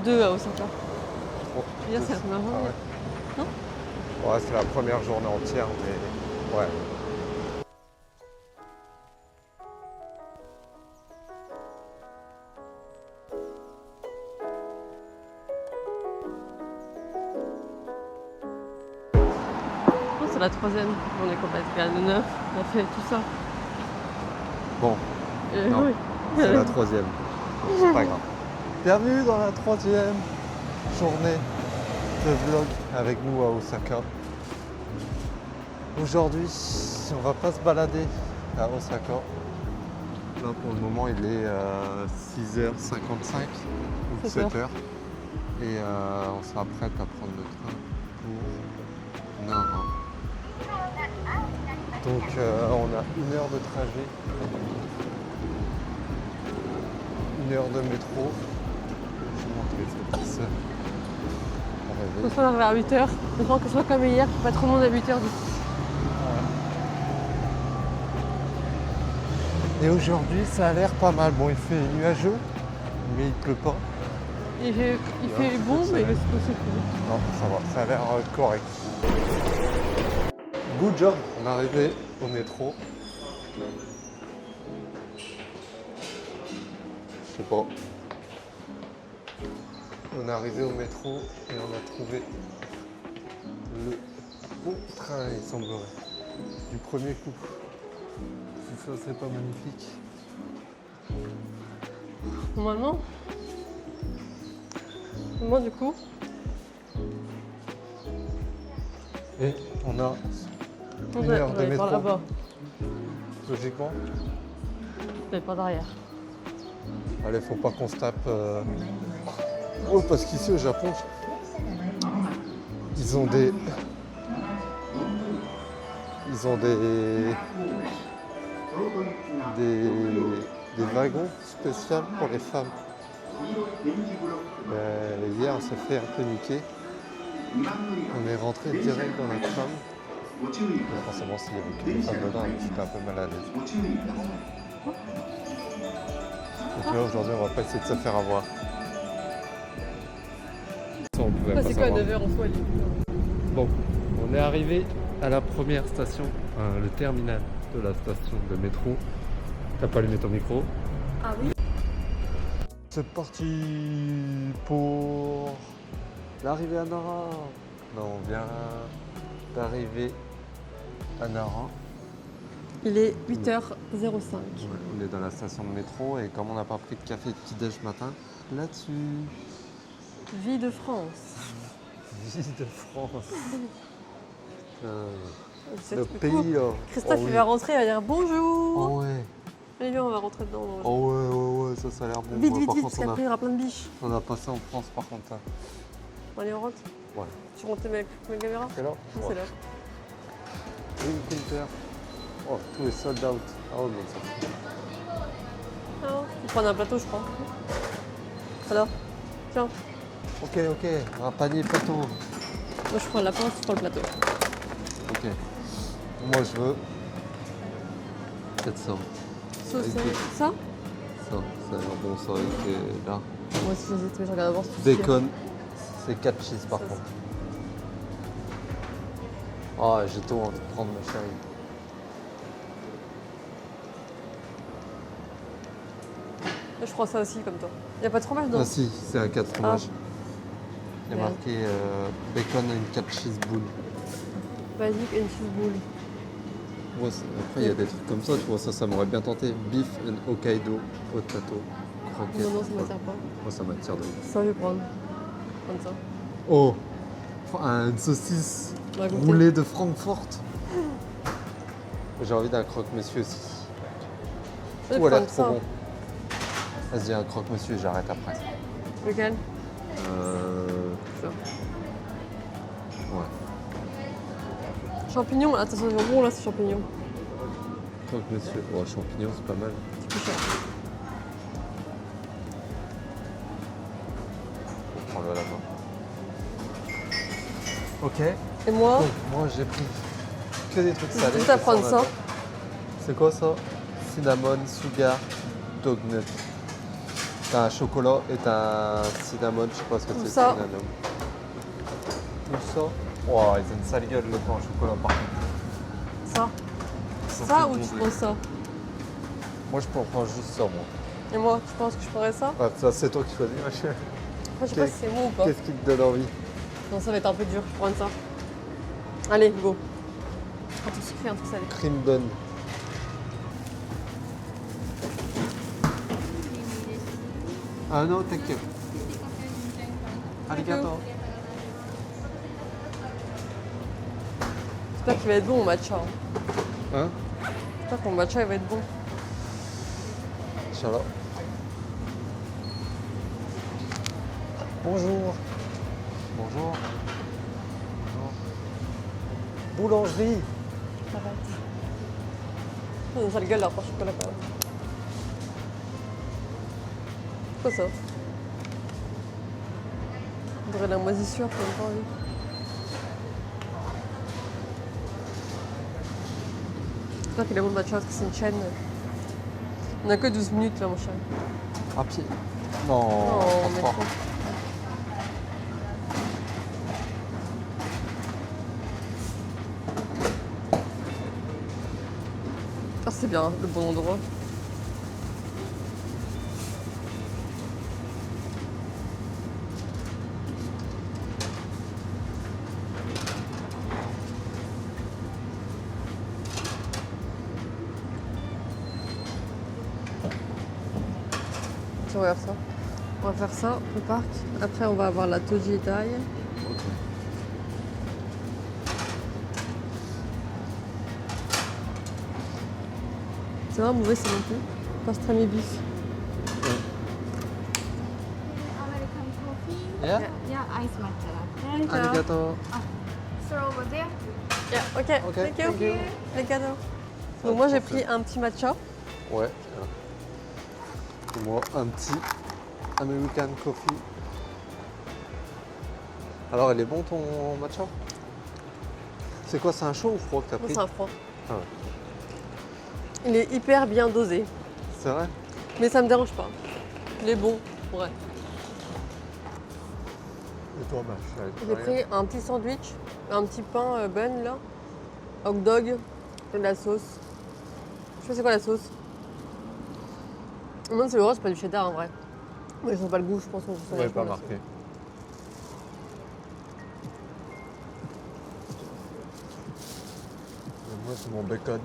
2 à Osaka. Oh, Je veux dire, c'est la première journée. Ah ouais. Non? Ouais, c'est la première journée entière, mais ouais. Non, c'est la 3e journée complète. Regarde, le 9, on a fait tout ça. Bon, non, Oui. c'est la 3e. C'est pas grave. Bienvenue dans la 3e journée de vlog avec nous à Osaka. Aujourd'hui, on va pas se balader à Osaka. Là, pour le moment, il est 6h55 ou 7h. Et on s'apprête à prendre le train pour Nara. Donc, on a 1 heure de trajet, 1 heure de métro. Je vais montrer cette petite sœur. On se arrive à 8h. Je pense que ce soit comme hier, pas trop de monde à 8h du coup. Et aujourd'hui, ça a l'air pas mal. Bon, il fait nuageux, mais il pleut pas. Il fait bon, mais le c'est cool. Non, ça va, ça a l'air correct. Good job. On est arrivé au métro. Je sais pas. On est arrivé au métro et on a trouvé le bon train, il semblerait, du premier coup. Si ça, c'est pas magnifique. Normalement, moi du coup, Et on a on 1 va heure de aller par métro, là-bas. logiquement. Mais pas derrière. Allez, faut pas qu'on se tape. Oh, parce qu'ici au Japon, ils ont des. Des wagons spéciaux pour les femmes. Hier, on s'est fait un peu niquer. On est rentré direct dans la tram. Forcément, s'il y avait que des femmes dedans, j'étais un peu mal à l'aise. Donc là, aujourd'hui, on va pas essayer de se faire avoir. Ça, on pouvait pas C'est quoi, savoir. 9h en soi, il est Bon, on est arrivé à la première station, le terminal de la station de métro. T'as pas allumé ton micro? Ah oui? C'est parti pour l'arrivée à Nara. Non, on vient d'arriver à Nara. Il est 8h05. On est dans la station de métro et comme on n'a pas pris de café et de petit-déj ce matin, là-dessus. Vie de France. Vie de France. C'est Le trop pays cool. là. Christophe, Oh, il oui. va rentrer, il va dire bonjour. Oh ouais. Allez, viens, on va rentrer dedans. Oh ouais, ça a l'air bon. Vite, Ouais, vite, par vite, contre, parce qu'après, il y aura plein de biches. on a passé en France par contre. Hein. Allez, on rentre. Ouais. Tu rentres avec ma caméra? C'est là? Oui, c'est là. Green Counter. Oh, tout est sold out. Ah ouais, bon, ça. Alors, il prend un plateau, je crois. Alors, tiens, Ok, un panier plateau. moi je prends la pince, tu prends le plateau. Ok. Moi je veux. Peut-être ça. Ça, Ok. ça Ça a l'air bon, ça avec là. Moi aussi j'hésite, mais je regarde d'abord. Bacon, c'est 4 cheese par Ça, contre. Ah, j'ai tout envie de prendre ma chérie. Je prends ça aussi comme toi. Il n'y a pas de fromage dedans? Ah si, c'est un 4 fromages. Il y a Merde. marqué bacon and 4 cheese boule. Basique et une cheese boule. Ouais, après, il y a des trucs comme ça, tu vois, ça m'aurait bien tenté. Beef and Hokkaido, potato, croquette. Non, ça m'attire pas. Moi, ça m'attire de ouf. Ça, je vais prendre. Comme ça. Oh, une saucisse On va goûter. roulée de Francfort. J'ai envie d'un croque-monsieur aussi. Je vais Tout a l'air prendre trop ça. bon. Vas-y, un croque-monsieur, j'arrête après. Lequel? Ouais. Champignons, attention, c'est bon là, c'est champignons. Croque-monsieur. Oh, champignons, c'est pas mal. C'est plus cher. Prends-le à la main. Ok. Et moi, Donc, moi, j'ai pris que des trucs salés. juste à prendre ça. C'est quoi ça? Cinnamon, sugar, dog nut. T'as un chocolat et t'as un cinnamon, je sais pas ce que Tout c'est. ça. Cinnamon. Tout ça. Oh, ils ont une sale gueule le pain au chocolat par contre. Ça. Ils sont Ça tous ou tu bondés. prends ça? Moi je prends juste ça moi. Et moi, tu penses que je prendrais ça? Ah, ça c'est toi qui choisis ma chérie. Après, je sais pas si c'est bon ou pas. Qu'est-ce qui te donne envie? Non, ça va être un peu dur, je prends ça. Allez, go. Un truc sucré, un truc salé. Cream bun. Ah non, t'inquiète. Arigato. J'espère qu'il va être bon mon matcha. Hein? J'espère que mon matcha il va être bon. Inch'Allah. Bonjour. Bonjour. Boulangerie. Arrête. Ils ont une sale gueule leur pain au chocolat quand même. C'est quoi ça? On dirait de la moisissure, j'ai même pas envie. J'espère qu'il est bon le matcha parce que c'est une chaîne. On a que 12 minutes là mon chéri. À pied. Non. Oh, mais transport. trop. Ah, c'est bien, le bon endroit. On va faire ça. On va faire ça au parc. Après, on va avoir la Toji Thai. Ok. C'est vraiment mauvais, c'est non plus. Pastrami beef. American coffee. Yeah. Yeah, ice matcha. Arigato. So over there. Yeah, ok. Ok, Thank you. thank you. Les cadeaux. Donc moi j'ai pris un petit matcha. Ouais. Et moi, un petit American coffee. Alors, il est bon ton matcha? C'est quoi, c'est un chaud ou froid que t'as Moi pris? c'est un froid. Ah ouais. Il est hyper bien dosé. C'est vrai? Mais ça me dérange pas. Il est bon, ouais. Et toi, bah, J'ai pris un petit sandwich, un petit pain bun là, hot dog, et de la sauce. Je sais pas c'est quoi la sauce. Non, c'est le rose, c'est pas du cheddar en vrai. Mais je sens pas le goût, je pense qu'on sent Ouais, vachement pas la marqué. Et moi, c'est mon bacon.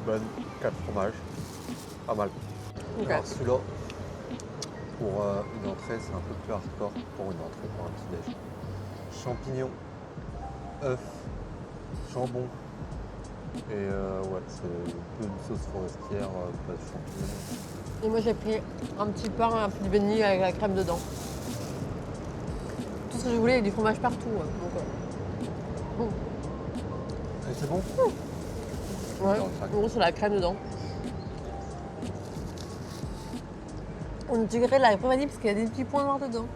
Bun, 4 fromages. Pas mal. Ok. Alors, celui-là, pour une entrée, c'est un peu plus hardcore. Pour une entrée, pour un petit déj. Champignons, œufs, jambon. Et ouais, c'est un peu une sauce forestière, pas de champignons. Et moi j'ai pris un petit pain, un petit béni avec la crème dedans. Tout ce que je voulais avec du fromage partout. Donc, Et c'est bon? ouais, Dans le sac. en gros c'est la crème dedans. On dirait la vanille parce qu'il y a des petits points noirs dedans.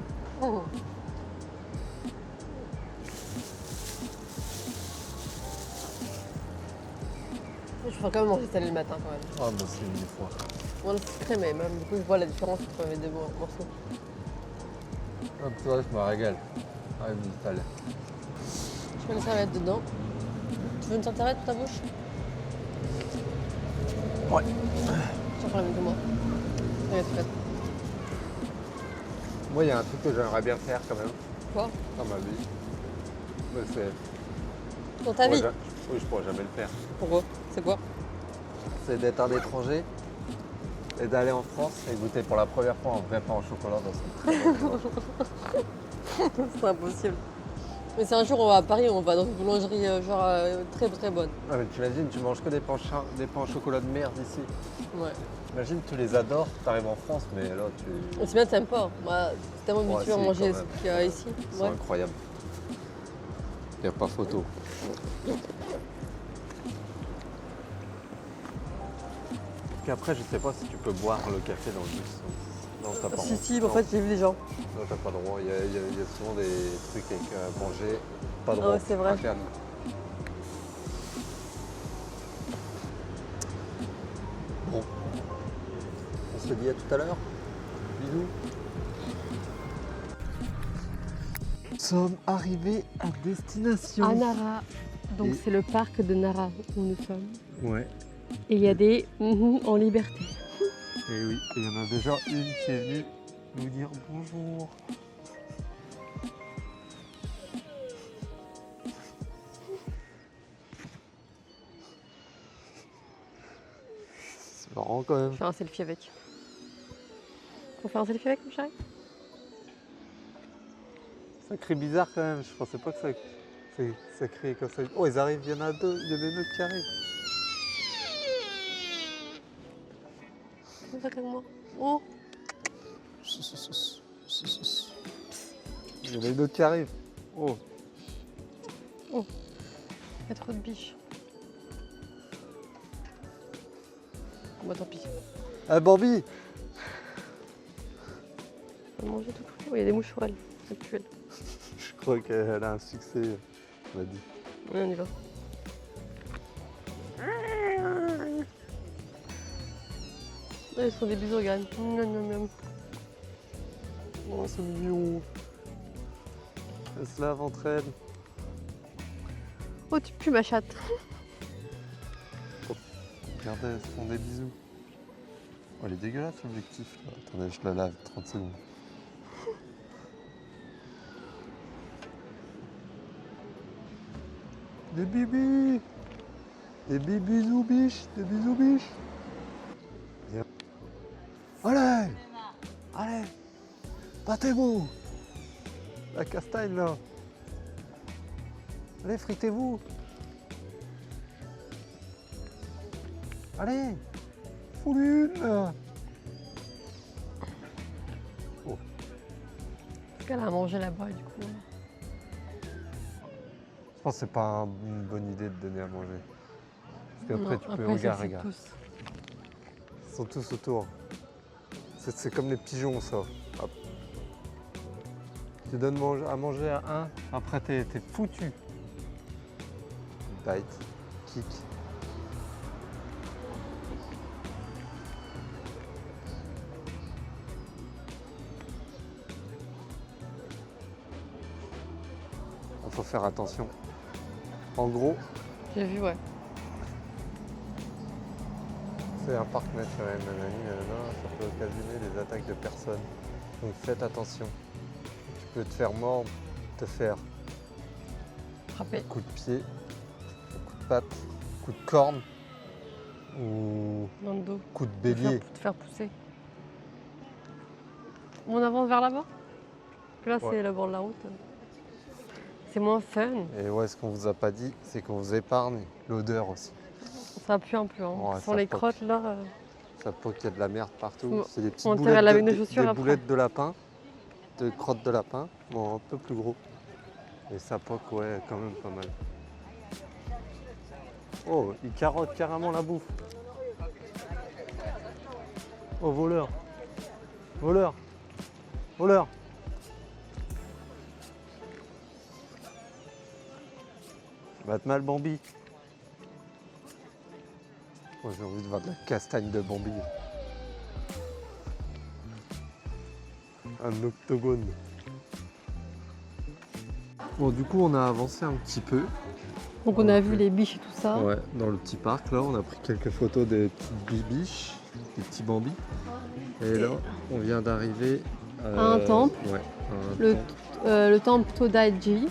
Je ferais quand même manger salé le matin quand même. Ah, moi, c'est une fois. Bon là c'est sucré mais même du coup je vois la différence entre les deux morceaux. Ah, tu vois, je me régale. Ah, il me dit salé. Je mets une serviette dedans. Tu veux une serviette pour ta bouche? Ouais. Je t'en prends la même que moi. Regarde, c'est fait. Moi, il y a un truc que j'aimerais bien faire quand même Quoi? dans ma vie. Mais c'est. Dans ta vie? Oui, je pourrais jamais le faire. Pourquoi? C'est quoi? C'est d'être un étranger et d'aller en France et goûter pour la première fois un vrai pain au chocolat dans une très bonne boulangerie. C'est impossible. Mais si un jour on va à Paris, on va dans une boulangerie très très bonne. Ah, mais t'imagines, tu manges que des pains au chocolat de merde ici. Ouais. Imagine, tu les adores, t'arrives en France, mais là, tu. Aussi bien t'aimes pas. Bah, c'est tellement Ouais, habitué à si, manger quand ce même. qu'il y a ici. C'est Ouais. incroyable. Il n'y a pas photo. Puis après, je sais pas si tu peux boire le café dans le bus. Non, t'as pas le Si, droit. en fait j'ai vu des gens. Non, t'as pas le droit. Il y a souvent des trucs avec manger. Pas de Ah droit. ouais, c'est vrai. Interdit. Bon. On se dit à tout à l'heure. Bisous. sommes arrivés à destination. À Nara. Donc Et- c'est le parc de Nara où nous sommes. Ouais. Et il y a des en liberté. Et oui, et il y en a déjà une qui est venue nous dire bonjour. C'est marrant quand même. Je vais faire un selfie avec. Faut faire un selfie avec, mon chéri? Ça crie bizarre quand même, je pensais pas que ça criait comme ça. Oh, ils arrivent, il y en a deux, il y en a une autre qui arrive. Fais ça avec moi. Oh, Il y en a une autre qui arrive. Oh, il y a trop de biches. Bah tant pis. ah Bambi. On va manger tout. Oh, il y a des mouches sur elle. Actuelles. Je crois qu'elle a un succès, on m'a dit. Ouais, on y va. Ah, ils sont des bisous, regarde. Miam, miam, miam. Oh, c'est mignon. Elles se lavent entre elles. Oh, tu pues ma chatte. Regardez, elles se font des bisous. Oh, elle est dégueulasse l'objectif. Là. Attendez, je la lave 30 secondes. Des bibis. Des bisous biches. Des bisous biches. Viens. Allez. Allez. Battez-vous. La castagne là. Allez, fritez-vous. Allez. Foule une. Elle a mangé là-bas, du coup. Je pense que c'est pas une bonne idée de donner à manger. Parce qu'après, Non, tu peux après, regarder, c'est regarde. tous. Ils sont tous autour. C'est comme les pigeons, ça. Hop. Tu donnes à manger à un, après t'es foutu. Bite, kick. Il faut faire attention. En gros, J'ai vu, ouais. c'est un parc naturel, nanani, nanana, ça peut occasionner des attaques de personnes. Donc faites attention. Tu peux te faire mordre, te faire Frappé. coup de pied, coup de patte, coup de corne ou Dans le dos. coup de Te bélier. faire pousser. On avance vers là-bas? Là, Ouais. c'est le bord de la route. C'est moins fun. Et ouais, ce qu'on vous a pas dit, c'est qu'on vous épargne l'odeur aussi. Ça pue un peu. Hein. Ouais, Sans ça les poque. crottes, là. Ça peut qu'il y a de la merde partout. Faut- C'est des petites on intérêt boulettes à laver de, nos chaussures des après. boulettes de lapin, de crottes de lapin, bon, un peu plus gros. Et ça poque, ouais, quand même pas mal. Oh, il carotte carrément la bouffe. Oh, voleur. Voleur. Voleur. Va te mal, Bambi. Oh, j'ai envie de voir de la castagne de Bambi. Un octogone. Bon, du coup, on a avancé un petit peu. Donc, on a vu les biches et tout ça. Ouais, dans le petit parc, là, on a pris quelques photos des petites bibiches, des petits Bambis. Et là, on vient d'arriver À un temple. Ouais, à un Le, temple. le temple Todaiji.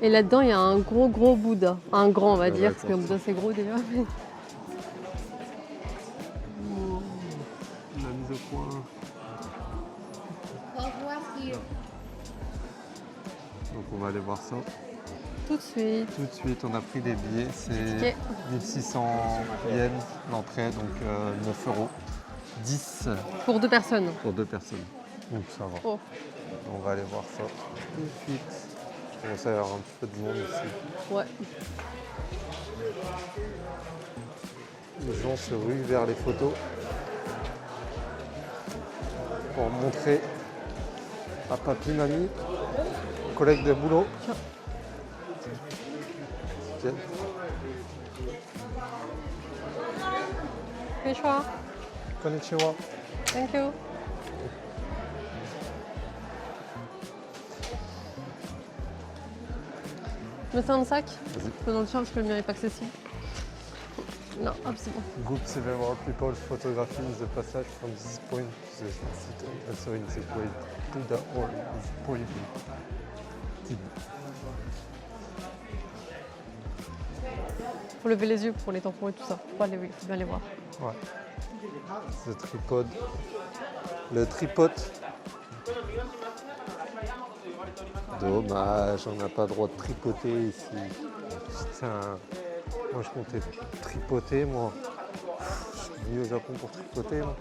Et là-dedans, il y a un gros Bouddha. Un grand, on va Ah dire, ouais, parce qu'un Bouddha, c'est gros déjà. mais- On l'a mis au point. Donc on va aller voir ça. Tout de suite. Tout de suite, on a pris des billets. C'est Ticket. 1600 yens l'entrée, donc 9 euros. 10 Pour 2 personnes. pour 2 personnes. Donc ça va. Oh. On va aller voir ça tout de suite. Je commence à y avoir un petit peu de monde ici. Ouais. Les gens se ruent vers les photos pour montrer à papy, mamie, collègues de boulot. Tiens. Ok. Konnichiwa. Konnichiwa. Thank you. Me fais un sac. Vas-y. Je peux dans le chien parce que le mien n'est pas accessible. Non, hop, c'est bon. Group several people photographing the passage from this point to the city, also in the way to the hall is prohibited. Faut lever les yeux pour les tampons et tout ça. Faut bien les voir. Ouais. The tripod. Le tripote. Dommage, on n'a pas le droit de tripoter ici. Putain. Moi je comptais tripoter, moi. Je suis venu au Japon pour tripoter, moi.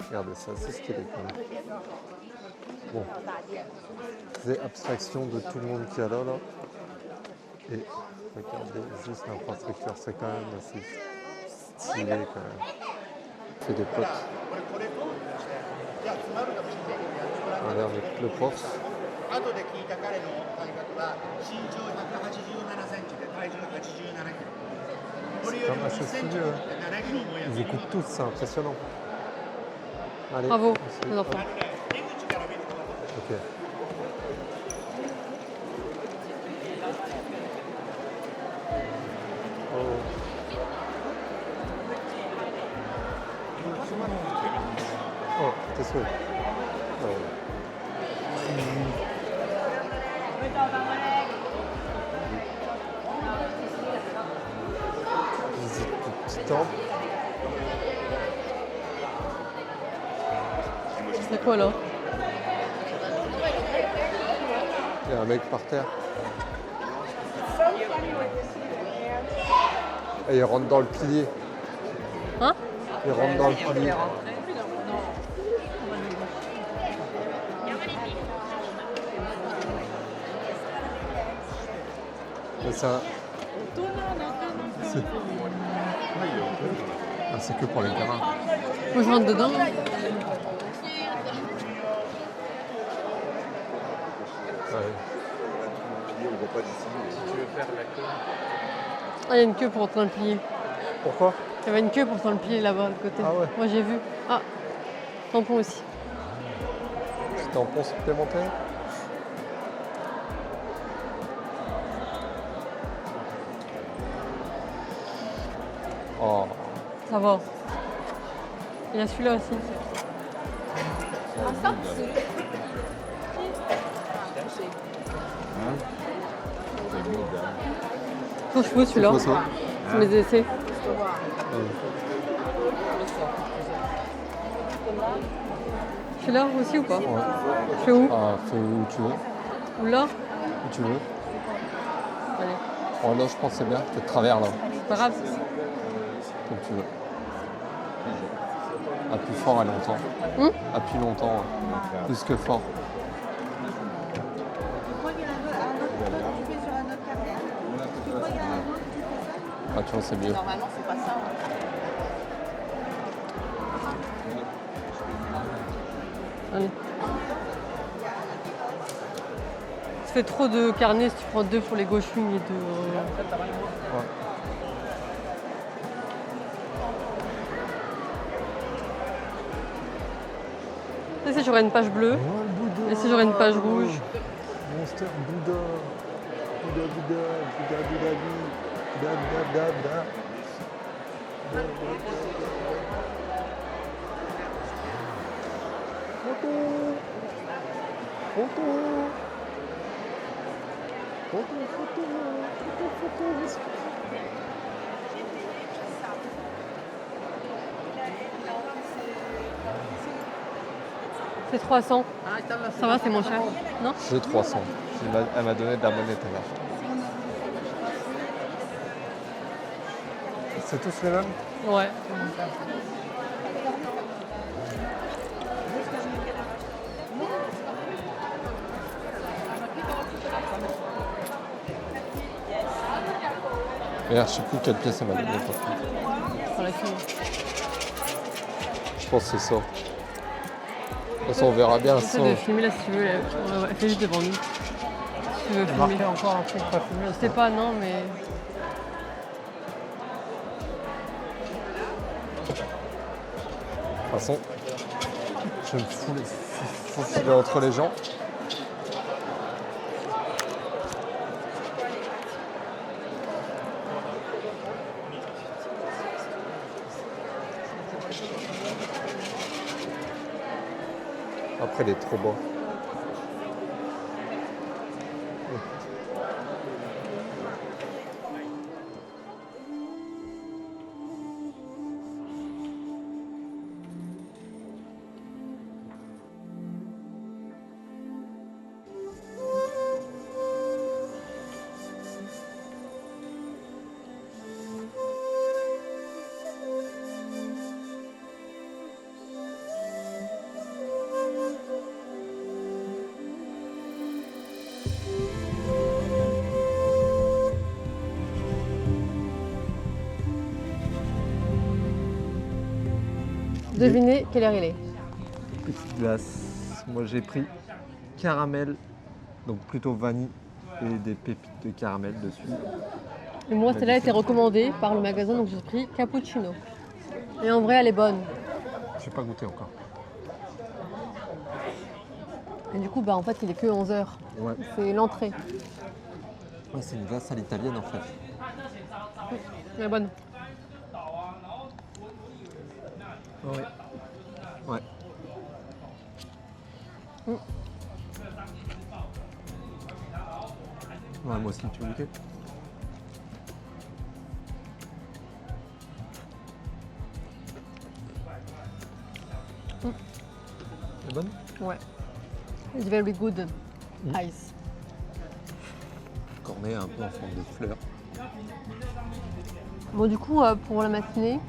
Regardez ça, c'est stylé quand même. Bon. C'est abstraction de tout le monde qui est là. Et regardez juste l'infrastructure, c'est quand même assez stylé quand même. Fait des potes. Voilà avec le prof. 後で聞いた彼の体格は身長187センチで体重87キロ。俺よりも1センチ多くて7キロ重いやつ。 Ils écoutent tous, c'est impressionnant. Allez, Bravo, merci. les enfants. 出口から見ると分かる。 Ok. Oh, t'es sûr. Visite du petit temple. C'est quoi là? Il y a un mec par terre. Et il rentre dans le pilier. Hein? Il rentre dans le pilier. Mais ça. C'est que pour les gamins. Faut que je rentre dedans. Ouais. Ah, il y a une queue pour rentrer dans le pilier. Pourquoi? Il y avait une queue pour rentrer dans le pilier là-bas, de côté. Ah ouais. Moi j'ai vu. Ah, tampon aussi. C'était en pont supplémentaire? Oh. Ça va. Il y a celui-là aussi. Quand je fous celui-là, C'est quoi ça? c'est mes essais. Je suis là aussi ou pas? Ouais. Je suis où? Ah, fais où tu veux. Ou là? Où tu veux. Allez, Oh là, je pense que c'est bien. T'es de travers là. c'est pas grave. Comme tu veux. Appuie fort et longtemps. Appuie longtemps. Ouais. Plus que fort. Ah, tu vois, c'est mieux. Normalement, c'est pas ça. Allez. Ça fait trop de carnets si tu prends 2 pour les gauchings et 2. Ouais. Et si j'aurais une page bleue? Et si j'aurais une page rouge? Monster Bouddha. Bouddha, Bouddha, Bouddha, Bouddha, Bouddha, Bouddha, Bouddha. Photo. Photo. Photo, photo, photo, photo. C'est 300. Ça va, c'est moins cher. Non? J'ai 300. Elle m'a donné de la monnaie tout à l'heure. C'est tous les mêmes? Ouais. Regarde, je sais plus quelle pièce elle m'a donné. Voilà, c'est bon. Je pense que c'est ça. De toute façon, on verra bien ça. Essaie de filmer là si tu veux. Ouais, fais juste devant nous. Si tu veux filmer. Encore un truc pas filmé. Je sais pas, non, mais. De toute façon, je me fous les faufiler entre les gens. Après, il est trop bon. Devinez quelle heure il est. Petite glace. Moi, j'ai pris caramel, donc plutôt vanille et des pépites de caramel dessus. Et moi, celle-là a été recommandée par le magasin, donc j'ai pris cappuccino. Et en vrai, elle est bonne. Je n'ai pas goûté encore. Et du coup, bah, en fait, il est que 11h. Ouais. C'est l'entrée. Ouais, c'est une glace à l'italienne en fait. Elle est bonne. Ouais. Ouais. Ouais, moi aussi, tu veux goûter? Elle est bonne? Ouais. It's very good. Ice. Cornet un peu en forme de fleur. Bon, du coup, pour la matinée,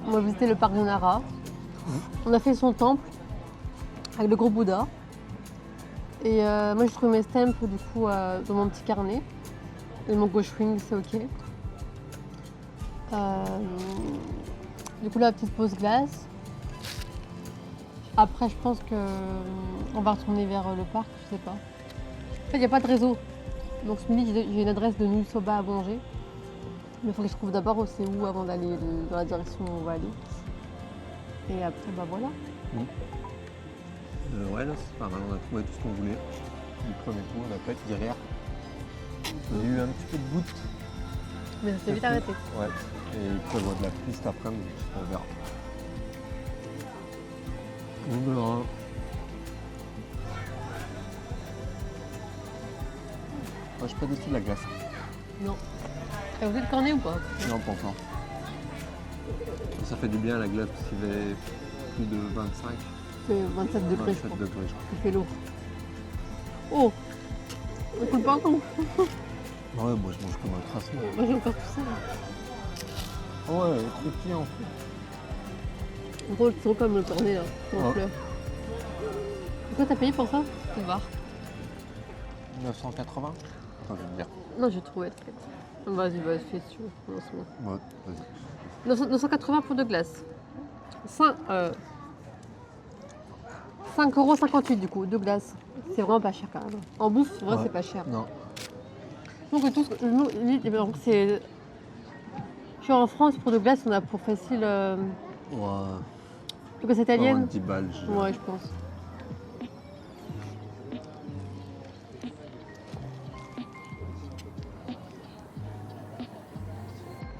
on va visiter le parc de Nara. On a fait son temple avec le gros Bouddha. Et moi, j'ai trouvé mes stamps du coup dans mon petit carnet. Et mon gauche-wing, c'est ok. Du coup, la petite pause glace. Après, je pense qu'on va retourner vers le parc, je sais pas. En fait, il n'y a pas de réseau. Donc ce midi, j'ai une adresse de Nuit Soba à manger. Mais il faut que je trouve d'abord où c'est où avant d'aller dans la direction où on va aller. Et après, bah voilà. Ouais, là, c'est pas mal. On a trouvé tout ce qu'on voulait. Du premier coup, on a pas été derrière. Il y a eu un petit peu de goutte. Mais ça s'est vite arrêté. Ouais. Et il prévoit de la pluie cet après-midi. On verra. On verra. Moi, je suis pas déçu de la glace. Non. T'as goûté le cornet ou pas? Non, pas encore. Ça fait du bien la glace parce qu'il fait plus de 25. C'est 27 degrés, je 27 crois. degrés, je crois. Il fait lourd. Oh! On coule pas encore. Ouais, moi je mange comme un crasseux. Moi j'ai encore tout ça. Là. Ouais, croustillant en fait. Drôle, c'est drôle comme le cornet là, en Ouais. fleurs. Et quoi t'as payé pour ça? Tu vas voir. 980. Attends, je vais te dire. Non, j'ai trouvé, t'inquiète. Vas-y, fais si tu veux. Lancement. Ouais, vas-y. 980 pour de glace. 5,58 € du coup, de glace. C'est vraiment pas cher quand même. En bouffe, c'est vrai, Ouais. c'est pas cher. Non. Donc tout ce que donc, c'est. Je suis en France pour de glace, on a pour facile. Ouais. De glace italienne. 10 balles. Ouais, je pense.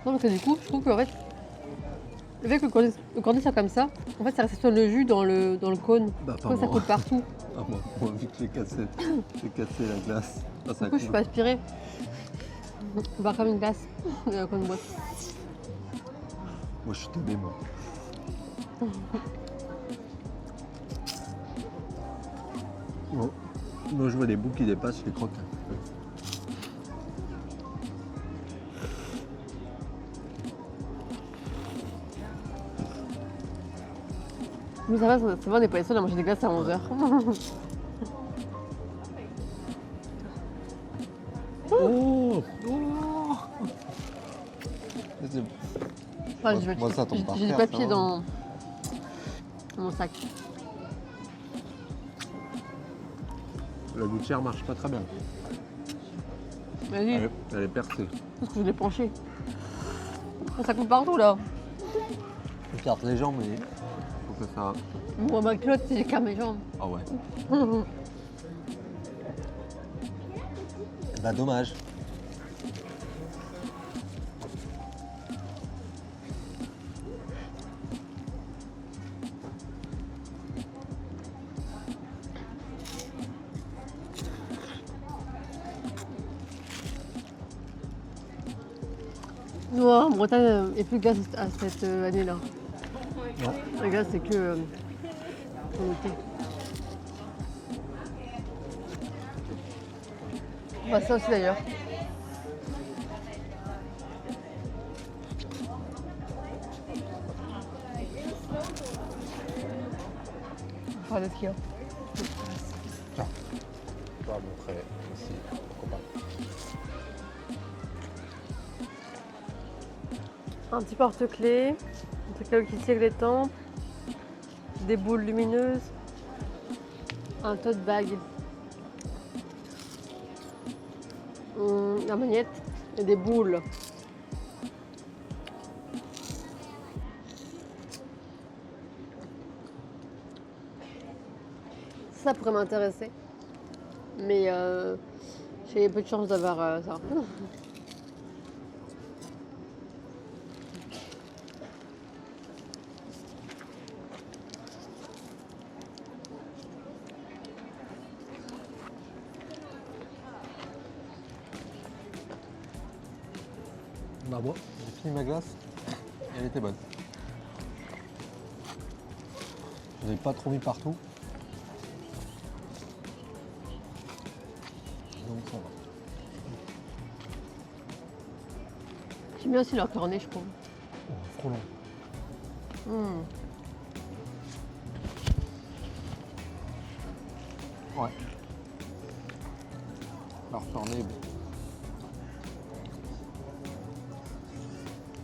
Non, parce que du coup, je trouve qu'en fait, le fait que le cornet soit comme ça, en fait, ça réceptionne le jus dans le cône. Bah, pas Donc ça moi. coule partout. Ah, moi, vu que j'ai cassé la glace. Ah, ça Du coup, je suis coule. pas aspirée. On va comme une glace, comme une boîte. Moi, je suis teubé, moi. Bon. Moi, je vois des bouts qui dépassent, je les croque. Mais ça va, c'est vrai, on n'est pas les seuls à manger des glaces à 11h. Oh, Enfin, Moi, ça tombe par j'ai du terre, papier ça va. dans mon sac. La gouttière marche pas très bien. Vas-y, Elle est percée. parce que je l'ai penché. Ça coule partout là. Je garde les jambes, mais faut que ça. Moi, ma culotte, c'est qu'à mes jambes. Ah ouais. Bah dommage. Non, en Bretagne, il n'y a plus de gaz à cette année-là. Non. Le gaz, c'est que en été. On voit ça aussi d'ailleurs. On va faire le ski. Tiens. Je vais montrer aussi. Pourquoi pas. Un petit porte-clés, un porte-clés qui tire les tempes, des boules lumineuses, un tote bag, la magnette et des boules. Ça pourrait m'intéresser, mais j'ai peu de chance d'avoir ça. Bah moi, j'ai fini ma glace. Elle était bonne. Je l'ai pas trop mis partout. Donc ça va. J'aime bien aussi leur cornet, je trouve. Oh, frelon. Ouais. Leur cornet est bon.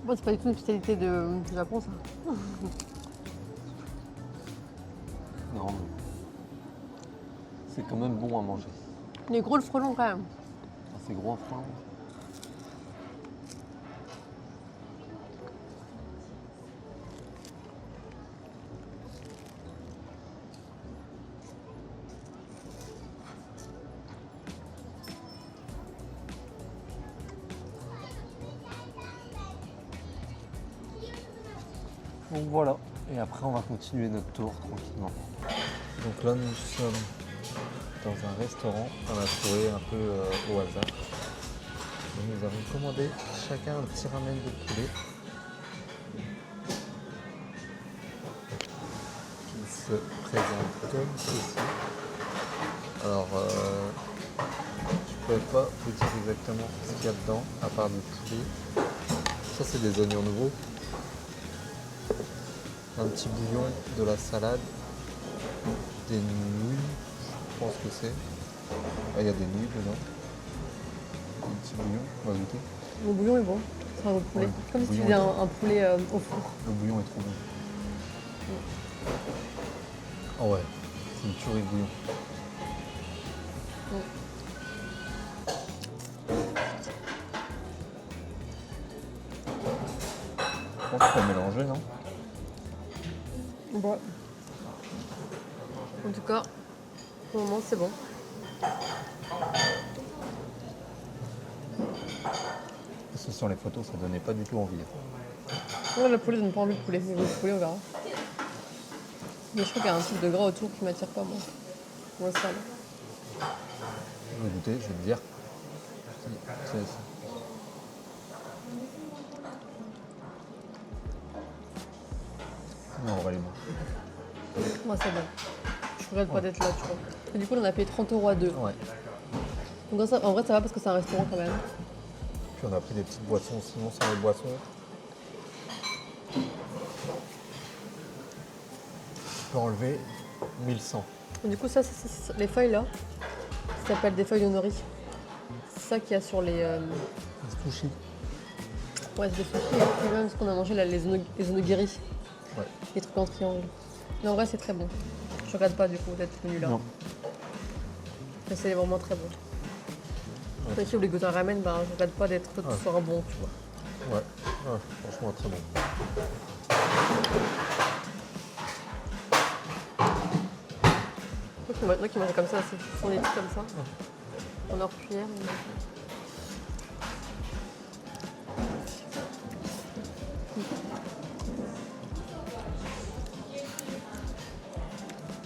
Bon, c'est pas du tout une spécialité du Japon, ça. Non, mais c'est quand même bon à manger. Il est gros le frelon quand même. Ah, c'est gros un frelon. Donc voilà, et après on va continuer notre tour tranquillement. Donc là nous sommes dans un restaurant, on a trouvé un peu au hasard. Et nous avons commandé chacun un petit ramen de poulet. Qui se présente comme ceci. Alors je ne pourrais pas vous dire exactement ce qu'il y a dedans, à part du poulet. Ça c'est des oignons nouveaux. Un petit bouillon, de la salade, des nouilles, je pense que c'est. Ah, il y a des nouilles dedans. Un petit bouillon, on va goûter. Le bouillon est bon, c'est un poulet. Ouais, Comme le si tu bouillon faisais est un poulet au four. Le bouillon est trop bon. Oh ouais, c'est une tuerie de bouillon. Je pense qu'il faut mélanger, non? Bon. En tout cas, pour le moment, c'est bon. Parce que sur les photos, ça donnait pas du tout envie. Ouais, le poulet donne pas envie de poulet. Mais le poulet, on verra. Mais je crois qu'il y a un truc de gras autour qui m'attire pas, moi. Moi, ça, là. Je vais goûter, je vais te dire. Non, on va les manger. Moi, c'est bon. Je regrette pas d'être là, tu vois. Et du coup, on a payé 30 € à deux. Ouais. Donc, ça, en vrai, ça va parce que c'est un restaurant quand même. Puis on a pris des petites boissons, sinon sans les boissons. Je peux enlever 1100. Et du coup, ça, les feuilles là, ça s'appelle des feuilles de nori. C'est ça qu'il y a sur les. Les sushis. Ouais, c'est des sushis. Et même ce qu'on a mangé là, les onigiri. Ouais. Les trucs en triangle. Mais en vrai, c'est très bon. Je regrette pas du coup d'être venu là. Non. Mais c'est vraiment très bon. Ouais. Si vous voulez goûter un ramen, ben, je regrette pas d'être tout Ouais. soir bon, tu vois. Ouais. Ouais, franchement très bon. Moi qui mange comme ça, c'est font des trucs comme ça. En leur cuillère.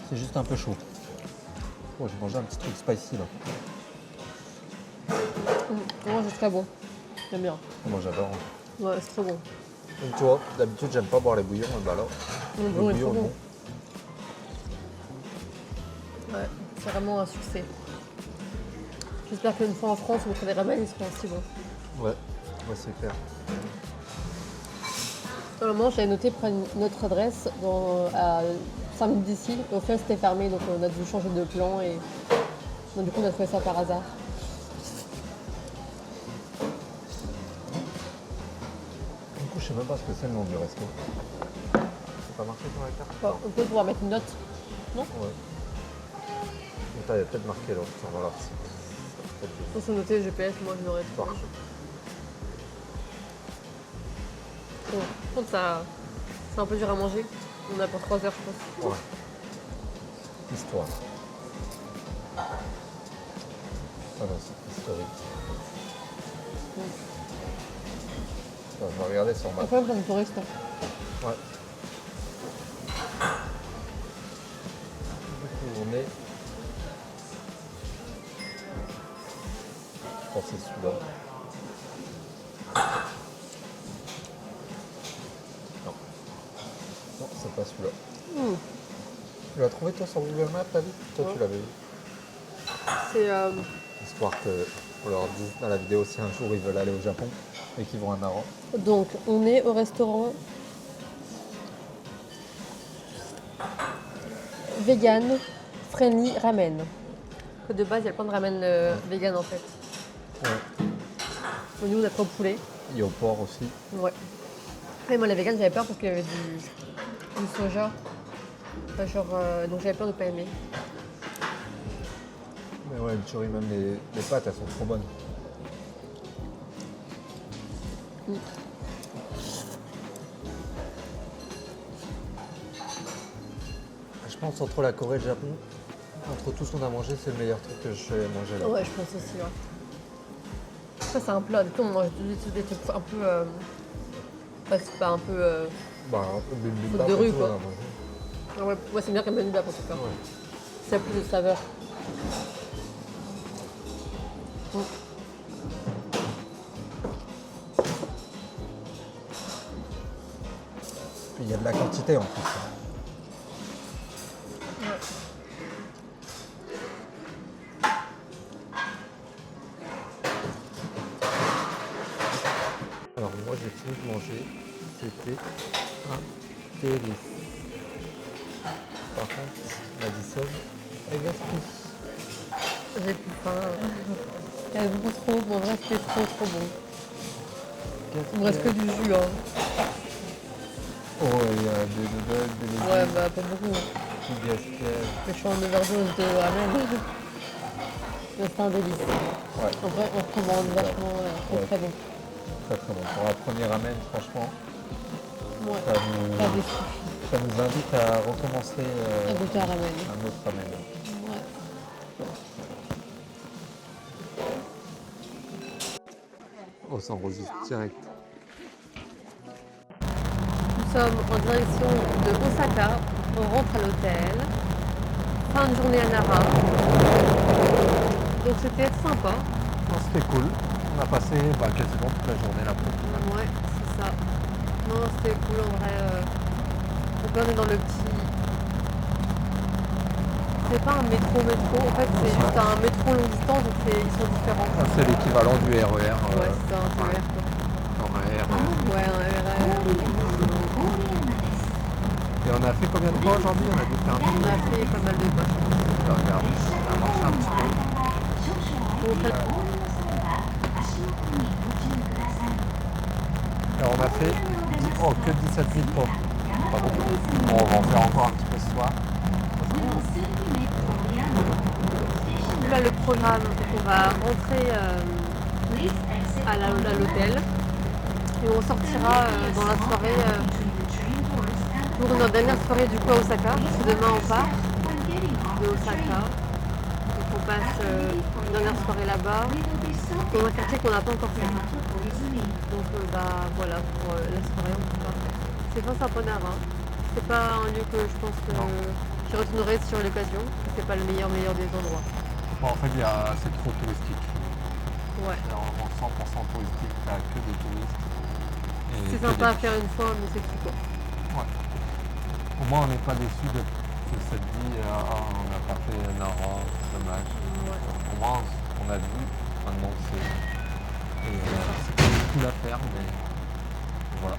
C'est juste un peu chaud. Oh, j'ai mangé un petit truc spicy là. Moi, c'est très bon. J'aime bien. Moi j'adore. Ouais, c'est trop bon. Donc tu vois, d'habitude j'aime pas boire les bouillons, et bah là, Le le bouillon est bouillon trop est bon. bon. Ouais, c'est vraiment un succès. J'espère qu'une fois en France, on mettrait des ramen, ils seront aussi bons. Ouais, c'est clair. Au moment, j'avais noté prendre notre adresse à 5 minutes d'ici. Au final, c'était fermé, donc on a dû changer de plan et donc, du coup, on a trouvé ça par hasard. Du coup, je sais même pas ce que c'est le nom du resto. C'est pas marqué sur la carte? Bon, on peut pouvoir mettre une note. Ouais. Attends, il y a peut-être marqué là. Tiens, voilà. Faut se noter le GPS, moi je l'aurais trouvé. Parfait. Bon, par contre, ça, c'est un peu dur à manger. On a pour 3 heures, je pense. Ouais. Histoire. Ah non, c'est historique. Attends, je vais regarder sur Il ma. y a quand même plein de touristes. Ouais. Du coup, on est. Je pense que c'est celui-là. Non. Non, c'est pas celui-là. Tu l'as trouvé toi sur Google Maps, t'as vu? Toi, Ouais. tu l'avais vu. C'est Histoire qu'on leur dise dans la vidéo si un jour ils veulent aller au Japon et qu'ils vont à Nara. donc, on est au restaurant vegan friendly ramen. De base, il y a plein de ramen vegan en fait. Ouais. Au nous, on a trop poulet. Il y a au porc aussi. Ouais. Après, moi, les vegan, j'avais peur parce qu'il y avait du soja. Enfin, genre, donc j'avais peur de pas aimer. Mais ouais, le curry, même les pâtes, elles sont trop bonnes. Je pense entre la Corée et le Japon, entre tout ce qu'on a mangé, c'est le meilleur truc que je vais manger là. Ouais, je pense aussi. Ouais. Ça, c'est un plat. Du coup, on mange des trucs un peu. C'est pas un peu. Bah, un peu bibimbap Food de et rue, tout, quoi. on a mangé. Ouais, c'est bien comme bibimbap en tout cas. Ouais. Ça a plus de saveur. Puis il y a de la quantité en plus. Alors moi j'ai fini de manger, c'était un délice. Par contre, la dissole, elle gaspille. J'ai plus faim. Il y a beaucoup trop. Bon, en vrai, c'était trop bon. Il me reste que du jus. Hein. Oh, il y a des nouvelles, des légumes, Ouais, bah, pas beaucoup. qui gaspillent. Mais je suis en overdose de ramen. Mais c'est un délice. Ouais, En vrai, on recommande vachement. Ouais. Très bon. très très bon. Pour la première ramen, franchement, Ouais. ça Pas nous, déçu. ça nous invite à recommencer À goûter à ramen. un autre ramen. Ouais. Oh, ça enregistre direct. Nous sommes en direction de Osaka. On rentre à l'hôtel. Fin de journée à Nara. Donc c'était sympa. Oh, c'était cool. On a passé quasiment toute la journée là-bas. Ouais, c'est ça. Non, c'était cool en vrai. Donc là, on est dans le petit. C'est pas un métro, en fait, c'est juste un métro longue distance, donc ils sont différents. Ah, c'est l'équivalent du RER. Ouais, c'est ça, un RER quoi. Ouais, un RER. Et on a fait combien de fois aujourd'hui? On a dû faire On a fait pas mal de pas. regarde, on a marché un petit peu. Alors on a fait que 17 000 pas. Pas beaucoup. Bon, on va en faire encore un petit peu ce soir. Là, le programme, on va rentrer à l'hôtel et on sortira dans la soirée pour notre dernière soirée du coup à Osaka, parce que demain on part de Osaka. Donc on passe une dernière soirée là-bas, dans un quartier qu'on n'a pas encore fait. Donc voilà, pour la soirée en tout cas. C'est pas sympa Nara. C'est pas un lieu que je pense que j'y retournerai sur l'occasion. C'est pas le meilleur des endroits. Bon, en fait, c'est trop touristique. Ouais. C'est vraiment 100% touristique, t'as que des touristes. Et C'est que sympa à des- faire une fois, mais c'est tout quoi. Au moins, on n'est pas déçu de cette vie. On n'a pas fait Nara, dommage. Au moins, on a vu. Maintenant, c'est quand même cool à faire, mais voilà.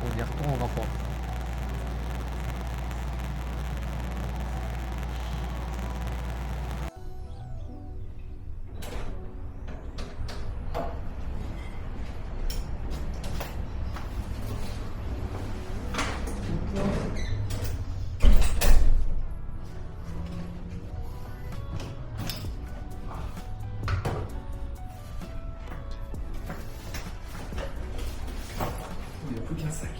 On y retourne encore. Il n'y a plus qu'un sac.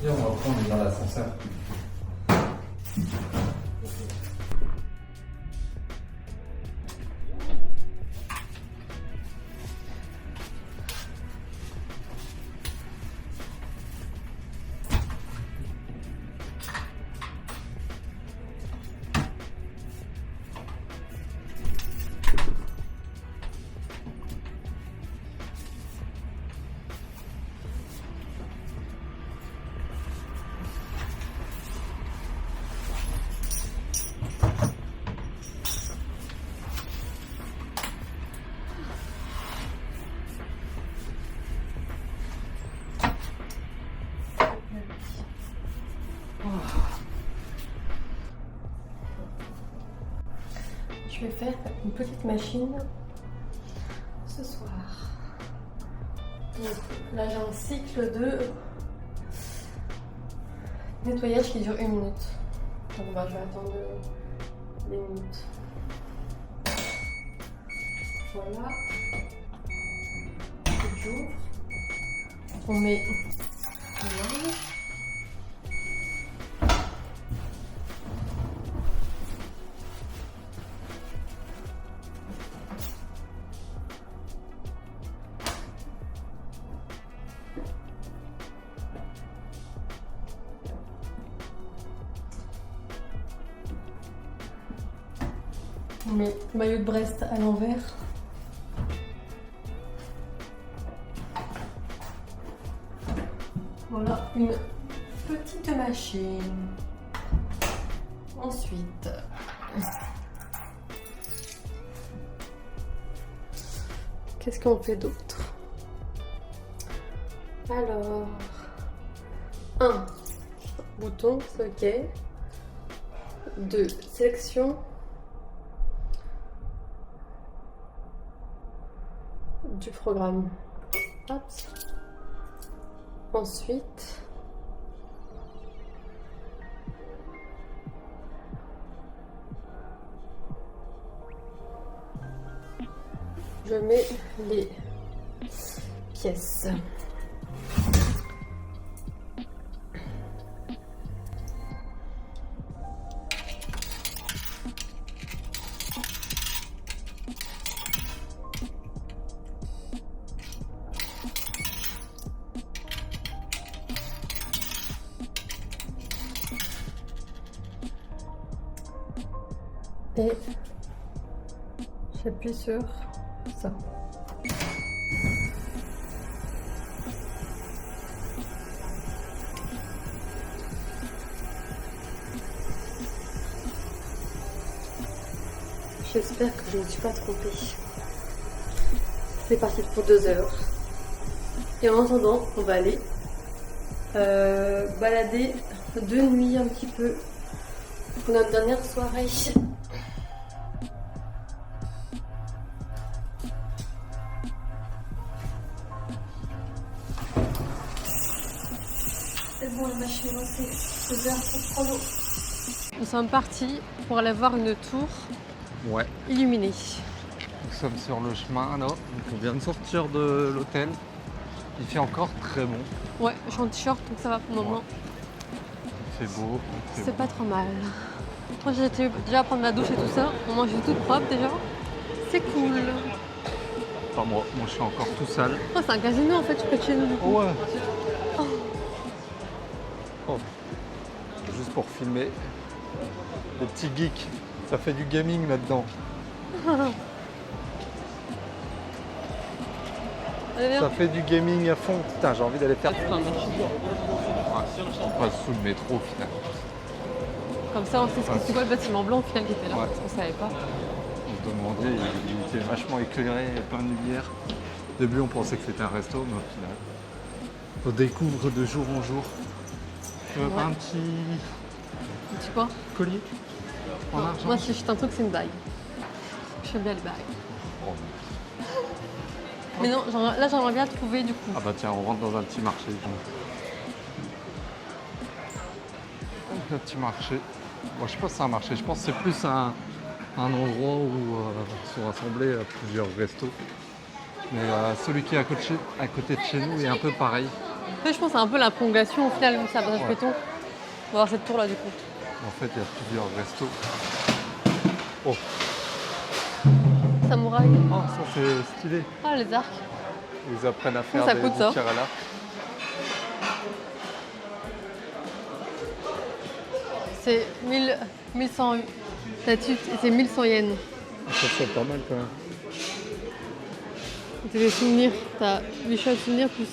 Viens, on va reprendre dans l'ascenseur. Je vais faire une petite machine ce soir. Donc, là j'ai un cycle de nettoyage qui dure 1 minute. Donc bah, je vais attendre des minutes. Voilà. J'ouvre. On met le linge. On met le maillot de Brest à l'envers. Voilà une petite machine. Ensuite, qu'est-ce qu'on fait d'autre? Alors, un bouton, c'est ok. 2, sélection. Du programme. Hop. Ensuite, je mets les pièces. Et j'appuie sur ça. J'espère que je ne me suis pas trompée. C'est parti pour 2 heures. Et en attendant, on va aller balader de nuit un petit peu pour notre dernière soirée. C'est bon, la machine est lancée. 2 heures pour chrono. Nous sommes partis pour aller voir une tour Ouais. illuminée. Nous sommes sur le chemin là. Donc on vient de sortir de l'hôtel. Il fait encore très bon. Ouais, je suis en t-shirt donc ça va pour le moment. Il fait beau. C'est pas trop mal. Moi j'ai été déjà prendre ma douche et tout ça. On mange tout propre déjà. C'est cool. Enfin moi je suis encore tout sale. Oh, c'est un casino en fait, je près de chez nous du coup. Ouais. Oh. Juste pour filmer. Les petits geeks. Ça fait du gaming là-dedans. Allez, viens. Ça fait du gaming à fond. Putain, j'ai envie d'aller faire. Ouais, on passe sous le métro au final. Comme ça on sait ce que c'est quoi le bâtiment blanc au final qui était là. Ouais. Parce qu'on savait pas. On se demandait, il était vachement éclairé, plein de lumière. Au début, on pensait que c'était un resto, mais au final, on découvre de jour en jour. Tu veux pas Ouais. un petit Tu quoi collier en Non, argent? moi si j'achète un truc c'est une bague. J'aime bien les bagues. Oh. Mais non, là j'aimerais bien trouver du coup. Ah bah tiens, on rentre dans un petit marché. Un petit marché. Bon, je sais pas si c'est un marché, je pense que c'est plus un endroit où sont rassemblés plusieurs restos. Mais celui qui est à côté de chez nous est un peu pareil. En fait, je pense que c'est un peu la prolongation au final, ça va Ouais. péton. On va voir cette tour là du coup. En fait, il y a plusieurs restos. Oh, Samouraï. oh ça c'est stylé. Ah les arcs. Ils apprennent à faire ça des coûte, ça tirs à l'arc. C'est 1100 statues et c'est 1100 yens. Ça c'est pas mal quand même. C'est des souvenirs. T'as 8 choix de souvenirs plus.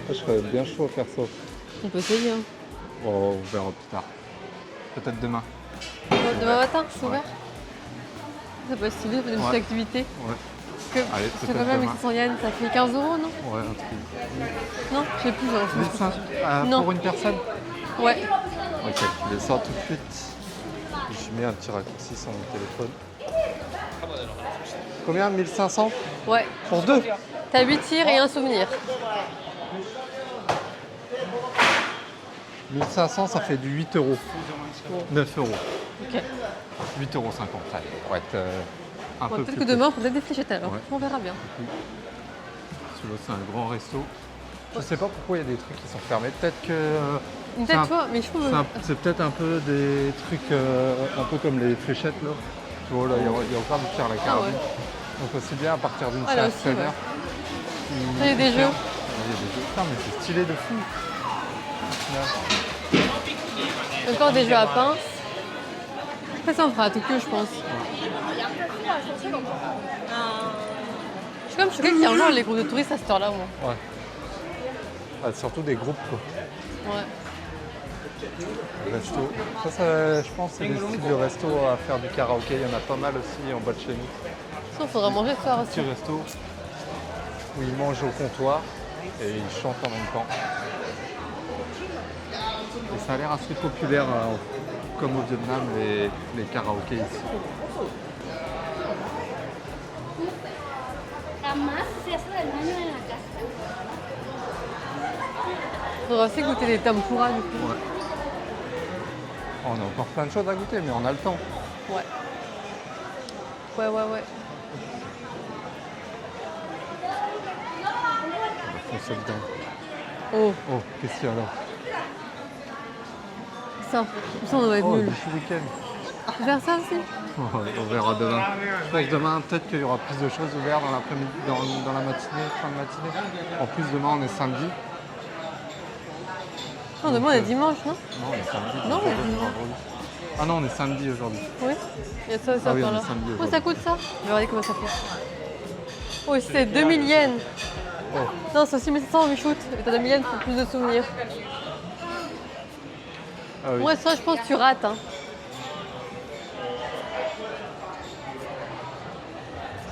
Je serais bien chaud à faire ça. On peut essayer. Hein. Oh, on verra plus tard. Peut-être demain. Demain matin, c'est Ouais. ouvert. Ça peut être stylé, ça peut être une petite Ouais. activité. Ouais. Parce que Allez, ça fait peut-être combien demain. 1100 yens? Ça fait 15 euros, non? Ouais, un truc. Non, je sais plus. Genre, je me suis- 1500 Non. pour une personne. Ouais. On va calculer ça tout de suite. Je mets un petit raccourci sur mon téléphone. Combien? 1500 Ouais. pour deux? T'as 8 tirs et un souvenir. 1500, ça fait du 8 euros. 9 euros. Ok. 8,50 euros. Allez, on va être un Bon, peu peut-être plus que demain, on peut peut-être des fléchettes alors. Ouais. On verra bien. Celui-là, c'est un grand resto. Je sais pas pourquoi il y a des trucs qui sont fermés. Peut-être que Peut-être C'est un- toi, mais je trouve. c'est peut-être un peu des trucs un peu comme les fléchettes là. Tu vois là, il y a encore du tir à la carabine. Donc aussi bien à partir d'une Ah, là certaine aussi, ouais. heure. Ça, il y a des jeux. Il y a des jeux. Putain, mais c'est stylé de fou. Au final. Encore des jeux à pince. Après ça, on fera à Tokyo, je pense. Je suis comme choquée qu'il y a encore les groupes de touristes à cette heure-là, moi. Ouais. Ah, surtout des groupes quoi. Ouais. Resto. Ça, je pense, c'est des styles de resto à faire du karaoké. Il y en a pas mal aussi en bas de chez nous. Ça, il faudra manger ce soir aussi. Petit resto où ils mangent au comptoir et ils chantent en même temps. Et ça a l'air assez populaire, comme au Vietnam, les karaokés ici. Jamás se hace del baño en la casa. Faudra aussi goûter des tempura, du coup. Ouais. On a encore plein de choses à goûter, mais on a le temps. Ouais. Ouais, ouais, ouais. On va foncer dedans. Oh, Oh, qu'est-ce qu'il y a là? ça. Ça, on doit être Oh, nul. du week-end. Faire ça aussi? On verra demain. Je pense que demain, peut-être qu'il y aura plus de choses ouvertes dans l'après-midi, dans la matinée, fin de matinée. En plus, demain, on est samedi. Non, demain, on est dimanche, non? Non, on est samedi. Non, aujourd'hui, on est vendredi. Ah non, on est samedi aujourd'hui. Oui. Il y a ça aussi Ah oui, encore on est là. samedi Oh, aujourd'hui. ça coûte ça? Je vais regarder comment ça coûte. Oh, c'est 2000 yens. Oh. Non, c'est aussi 1700 Michout. Et t'as 2000 yens pour plus de souvenirs. Ah oui. Ouais, ça, je pense que tu rates. Hein.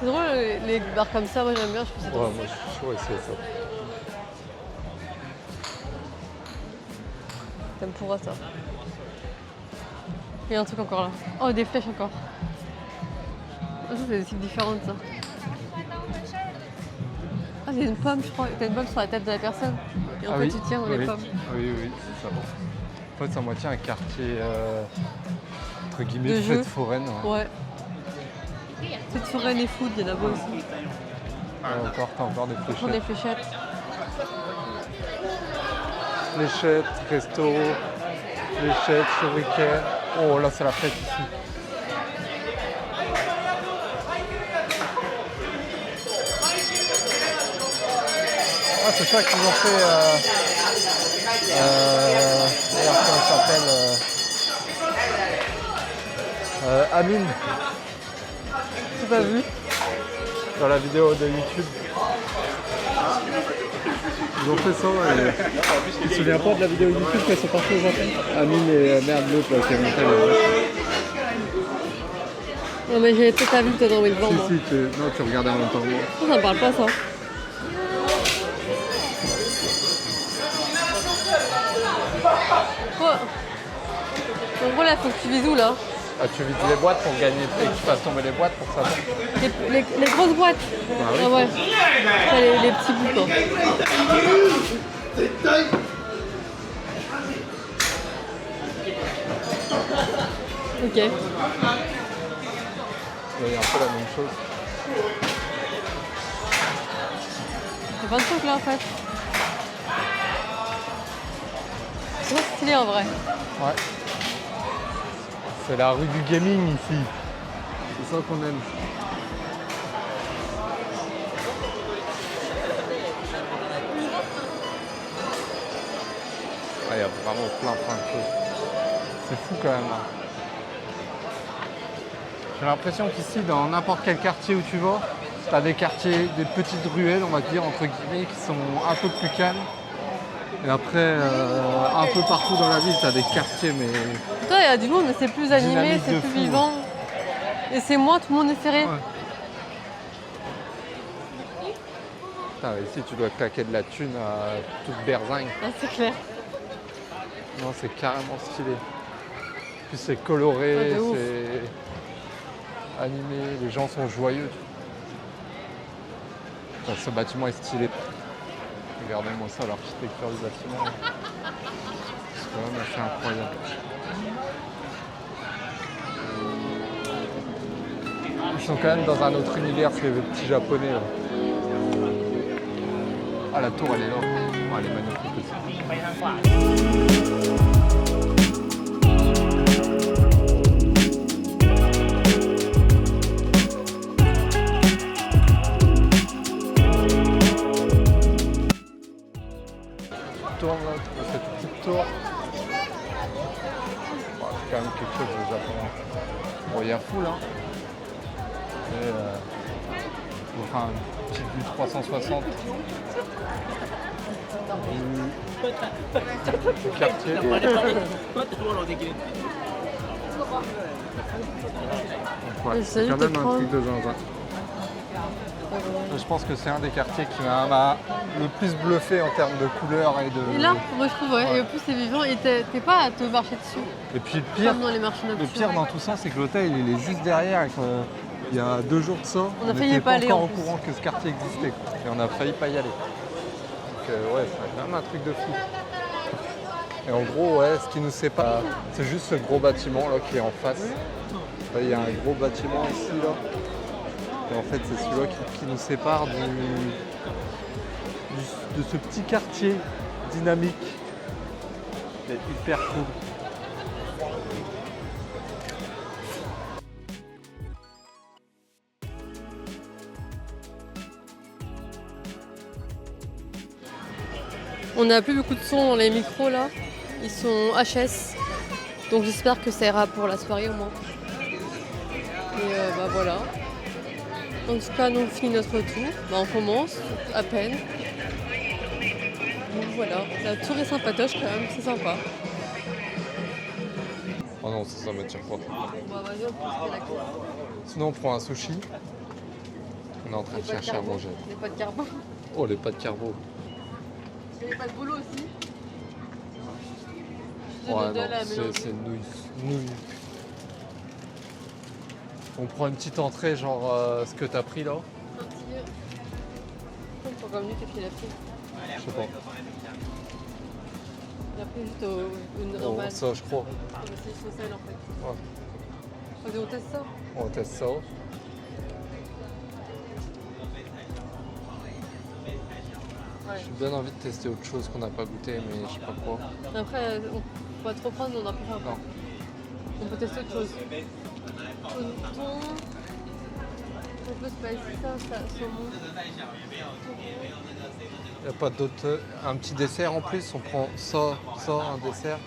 C'est drôle les bars comme ça, moi j'aime bien, je trouve que c'est Ouais, drôle. moi je suis chaud essayer ça. Tempura ça. Il y a un truc encore là. Oh, des flèches encore. Ah, ça c'est des types différentes ça. Ah, c'est une pomme, je crois. T'as une pomme sur la tête de la personne. Et en fait, tu tiens dans les pommes. Oui, c'est ça. En fait, c'est à moitié un quartier, entre guillemets, De jeu. fête foraine. Ouais. Ouais. Fête foraine et food, il y en a beau aussi. Ouais, t'as encore des Prendre fléchettes. des fléchettes. Fléchettes, resto, fléchettes, shuriken. Oh là, c'est la fête ici. Ah, c'est ça qu'ils ont fait. D'ailleurs, comment il s'appelle Amine, J'ai pas vu. dans la vidéo de YouTube. Ils ont fait ça. Tu te souviens pas de la vidéo YouTube quand ils sont partis au Japon? Amine et merde, l'autre là qui est monté Non, mais j'avais peut-être pas vu peut-être dans le vent, moi. Si, non, tu regardais en même temps que moi. Ça me parle pas ça. Quoi? En gros là, faut que tu vises où là? Ah, tu vides les boîtes pour gagner et que tu fasses tomber les boîtes pour ça. Les grosses boîtes. Bah oui. Ah ouais. Pas les petits bouts quoi. Ok. Il y a un peu la même chose. Il y a plein de trucs là en fait. C'est trop stylé en vrai. Ouais. C'est la rue du gaming ici. C'est ça qu'on aime. Il y a vraiment plein de choses. C'est fou quand même. Hein. J'ai l'impression qu'ici, dans n'importe quel quartier où tu vas, tu as des quartiers, des petites ruelles, on va dire, entre guillemets, qui sont un peu plus calmes. Et après, un peu partout dans la ville, tu as des quartiers, mais... Toi, il y a du monde, mais c'est plus animé, Dynamique c'est de plus fou. vivant. Et c'est moins, tout le monde est serré. Ouais. Putain, ici, tu dois claquer de la thune à toute berzingue. Ah, c'est clair. Non, c'est carrément stylé. Puis c'est coloré, Ouais, de ouf. c'est animé, les gens sont joyeux. Putain, ce bâtiment est stylé. Regardez-moi ça, l'architecture du bâtiment. C'est quand même assez incroyable. Ils sont quand même dans un autre univers que les petits japonais. Là. Ah, la tour, elle est là. Oh, elle est magnifique aussi. Tourne là, cette petite tour. Bon, c'est quand même quelque chose de japonais. Bon, il y a full, hein. Et, enfin, une petite vue 360 du quartier. Donc, ouais, Mais c'est salut, quand même t'es un prendre. truc de zinzin. Je pense que c'est un des quartiers qui m'a le plus bluffé en termes de couleurs et de... Et là, moi je trouve, ouais. Ouais. Et au plus c'est vivant et t'es pas à te marcher dessus. Et puis le pire, Comme dans les marchés le nocturnes. pire dans tout ça, c'est que l'hôtel il est juste derrière et qu'il y a 2 jours de ça, On a failli n'était pas pas aller, encore en au plus. courant que ce quartier existait. Quoi. Et on a failli pas y aller. Donc ouais, c'est quand même un truc de fou. Et en gros, ouais, ce qui nous sépare, c'est juste ce gros bâtiment là qui est en face. Là, il y a un gros bâtiment ici là. Et en fait, c'est celui-là qui nous sépare de ce petit quartier dynamique. C'est hyper cool. On n'a plus beaucoup de sons dans les micros là. Ils sont HS. Donc j'espère que ça ira pour la soirée au moins. Et bah voilà. En tout cas, nous on finit notre tour. Bah, on commence à peine. Donc voilà, la tour est sympatoche quand même, c'est sympa. Oh non, ça m'attire pas. Bon, bah, vas-y, on peut se mettre d'accord. Sinon, on prend un sushi. On est en train Les de pâtes chercher à carbo. manger. Les pâtes carbo. Oh, les pâtes carbo. Et les pâtes bolo aussi. Ouais, Les deux non, à mélanger. c'est nouille. On prend une petite entrée, genre ce que t'as pris là. Un petit. On prend comme lui qui a fait la prise. Je sais pas. Il a pris juste au Oh, normal. ça, je crois. Ah, mais c'est sur sel en fait. Ouais. Vas-y, on teste ça. On teste ça. Ouais. J'ai bien envie de tester autre chose qu'on n'a pas goûté, mais je sais pas quoi. Après, on va trop prendre, on a plus faim. Non. On peut tester autre chose. Thon. Un peu spicy, ça, saumon. Y a pas d'autre. Un petit dessert en plus, on prend ça, un dessert.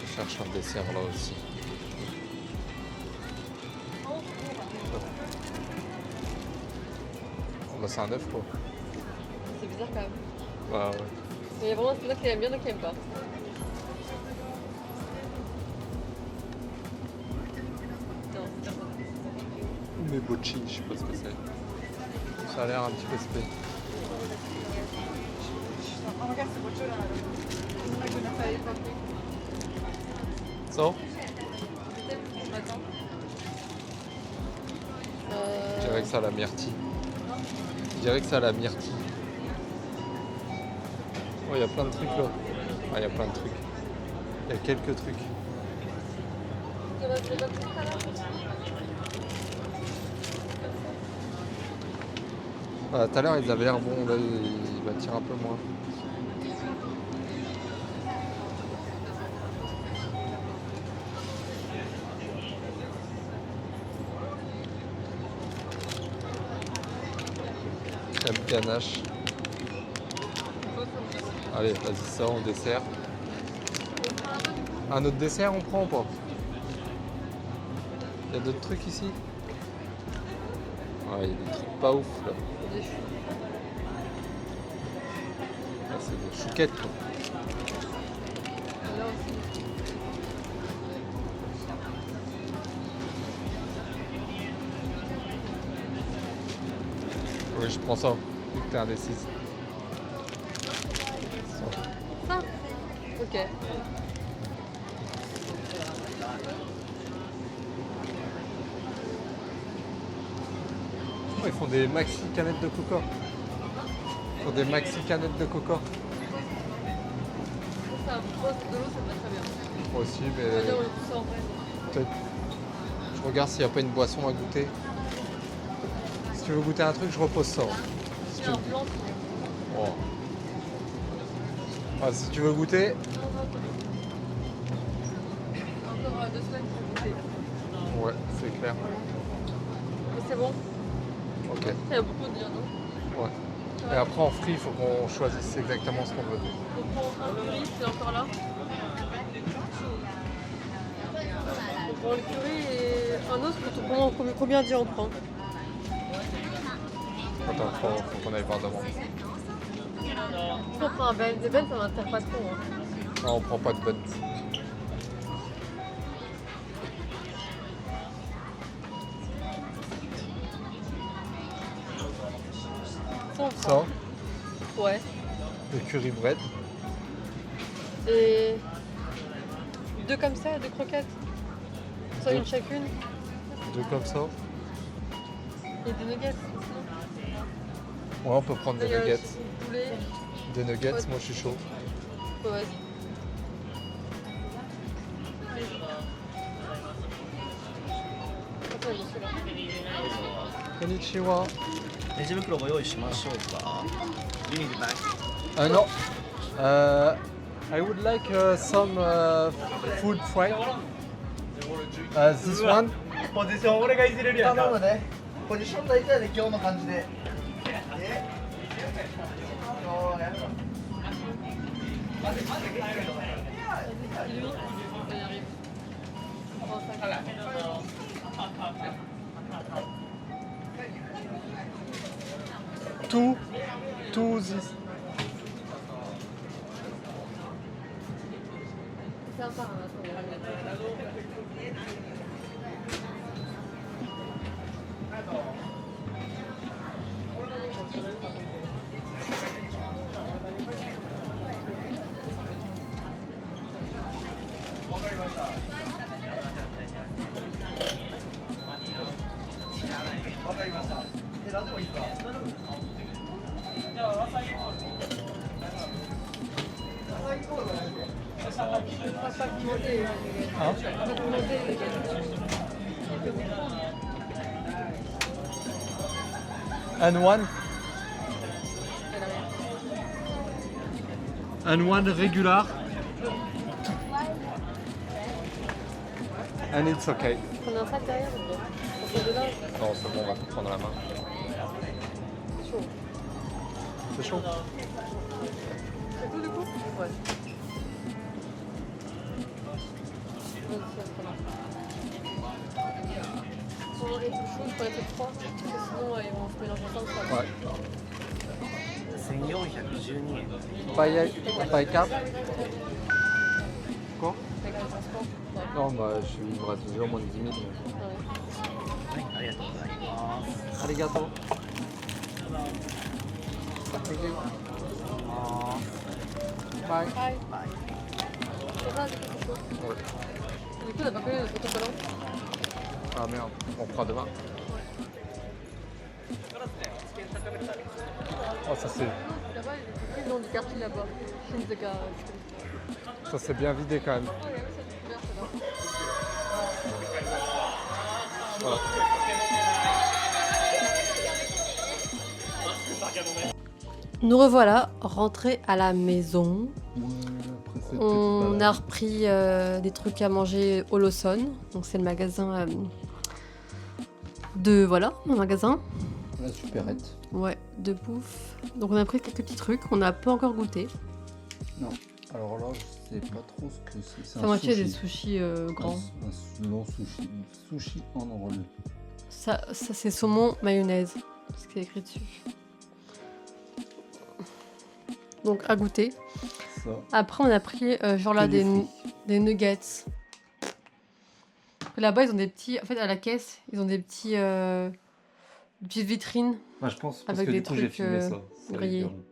Je cherche un dessert là aussi. Oh, bah, c'est un œuf quoi. C'est bizarre quand même. Bah ouais. Mais il y a vraiment ceux qui aiment bien, d'autres qui aiment pas. Non, c'est pas ça. Mais bocci, je sais pas ce que c'est. Ça a l'air un petit peu spé. Ça Je dirais que ça a la myrtille. Je dirais que ça a la myrtille. Oh, il y a plein de trucs là. Ah, il y a plein de trucs. Il y a quelques trucs. Ah, tout à l'heure, ils avaient l'air bons. Là, il va tirer un peu moins. Crème ganache. Allez, vas-y, ça, on dessert. Un autre dessert, on prend ou pas? Il y a d'autres trucs ici? Ouais, il y a des trucs pas ouf là. Ah, c'est des chouquettes quoi. Là aussi. Oui, je prends ça, vu que t'es indécise. Ça. Ok. Oh, ils font des maxi canettes de coca. Ils font des maxi canettes de coca. Ça, de l'eau, ça va très bien. Moi aussi, On va mais dire, on est tous ça en vrai. peut-être. Je regarde s'il n'y a pas une boisson à goûter. Si tu veux goûter un truc, je repose ça. Si Il y tu a veux... un plan. Oh. Ah, si tu veux goûter, Encore 2 semaines pour goûter. ouais, c'est clair. Mais c'est bon. Ok. Il y a beaucoup de dire non. Ouais. Et après en free, il faut qu'on choisisse exactement ce qu'on veut. On prend un curry, c'est encore là. On prend le curry et un autre, combien de on prend? Attends, faut qu'on aille voir devant. On prend un Ben. Des Ben, ça m'intéresse pas trop. Hein. Non, on prend pas de bonne. Ça, on Ça, prend. Ouais. le curry bread. Et 2 comme ça, 2 croquettes. Soit Deux. une chacune. 2 comme ça. Et des nuggets. Ouais, on peut prendre des Il y a nuggets. aussi du poulet. Des nuggets, Ouais. moi je suis chaud. Ouais, vas-y. Attends, je suis là. Konnichiwa. レジ袋ご用意しましょうか。You need a bag. No. I would like some food fried. This one. ポジション俺がいじれるやんか。頼むね。ポジション大体で今日の感じで。Lui, on y arrive. On prend ça. Two this. C'est un par un, attends. And one? And one regular? And it's okay. On a un sac derrière ou pas? On fait de là. Non, c'est bon, on va tout prendre à la main. C'est chaud. C'est chaud? C'est tout du coup? Ouais. Pour les tout chaud, je pourrais être froid. Parce que sinon, ils vont se mélanger ensemble. Ça va. Ouais. 1412円。 By carte? Quoi? Avec le transport. Ouais. Non, bah, je suis livré à toujours moins de 10 000. Ouais. はい、ありがとうございます。 Arigato. Bye. Bye. C'est ça, du coup, c'est chaud. Ouais. Et du coup, on n'a pas connu notre autocollant. Ah merde, on prend demain. Oh, ça c'est... Là-bas, il y a le nom du quartier là-bas. Shinzuka. Ça s'est bien vidé quand même. Oh, il y avait cette couverte là. Voilà. Nous revoilà rentrés à la maison. On a repris des trucs à manger au Lawson. Donc c'est le magasin de... Voilà, un magasin. La supérette. Ouais, de bouffe. Donc on a pris quelques petits trucs. On n'a pas encore goûté. Non. Alors là, je sais pas trop ce que c'est. C'est à moitié des sushis grands. Un long sushi. Sushi en roll. Ça c'est saumon mayonnaise. C'est ce qui est écrit dessus. Donc à goûter. Ça. Après on a pris genre là des nuggets. Là-bas ils ont des petits... En fait à la caisse ils ont des petits... petites vitrines. Ah, je pense parce Avec que des du coup j'ai trucs, filmé ça. Ça, grillés. ils verront.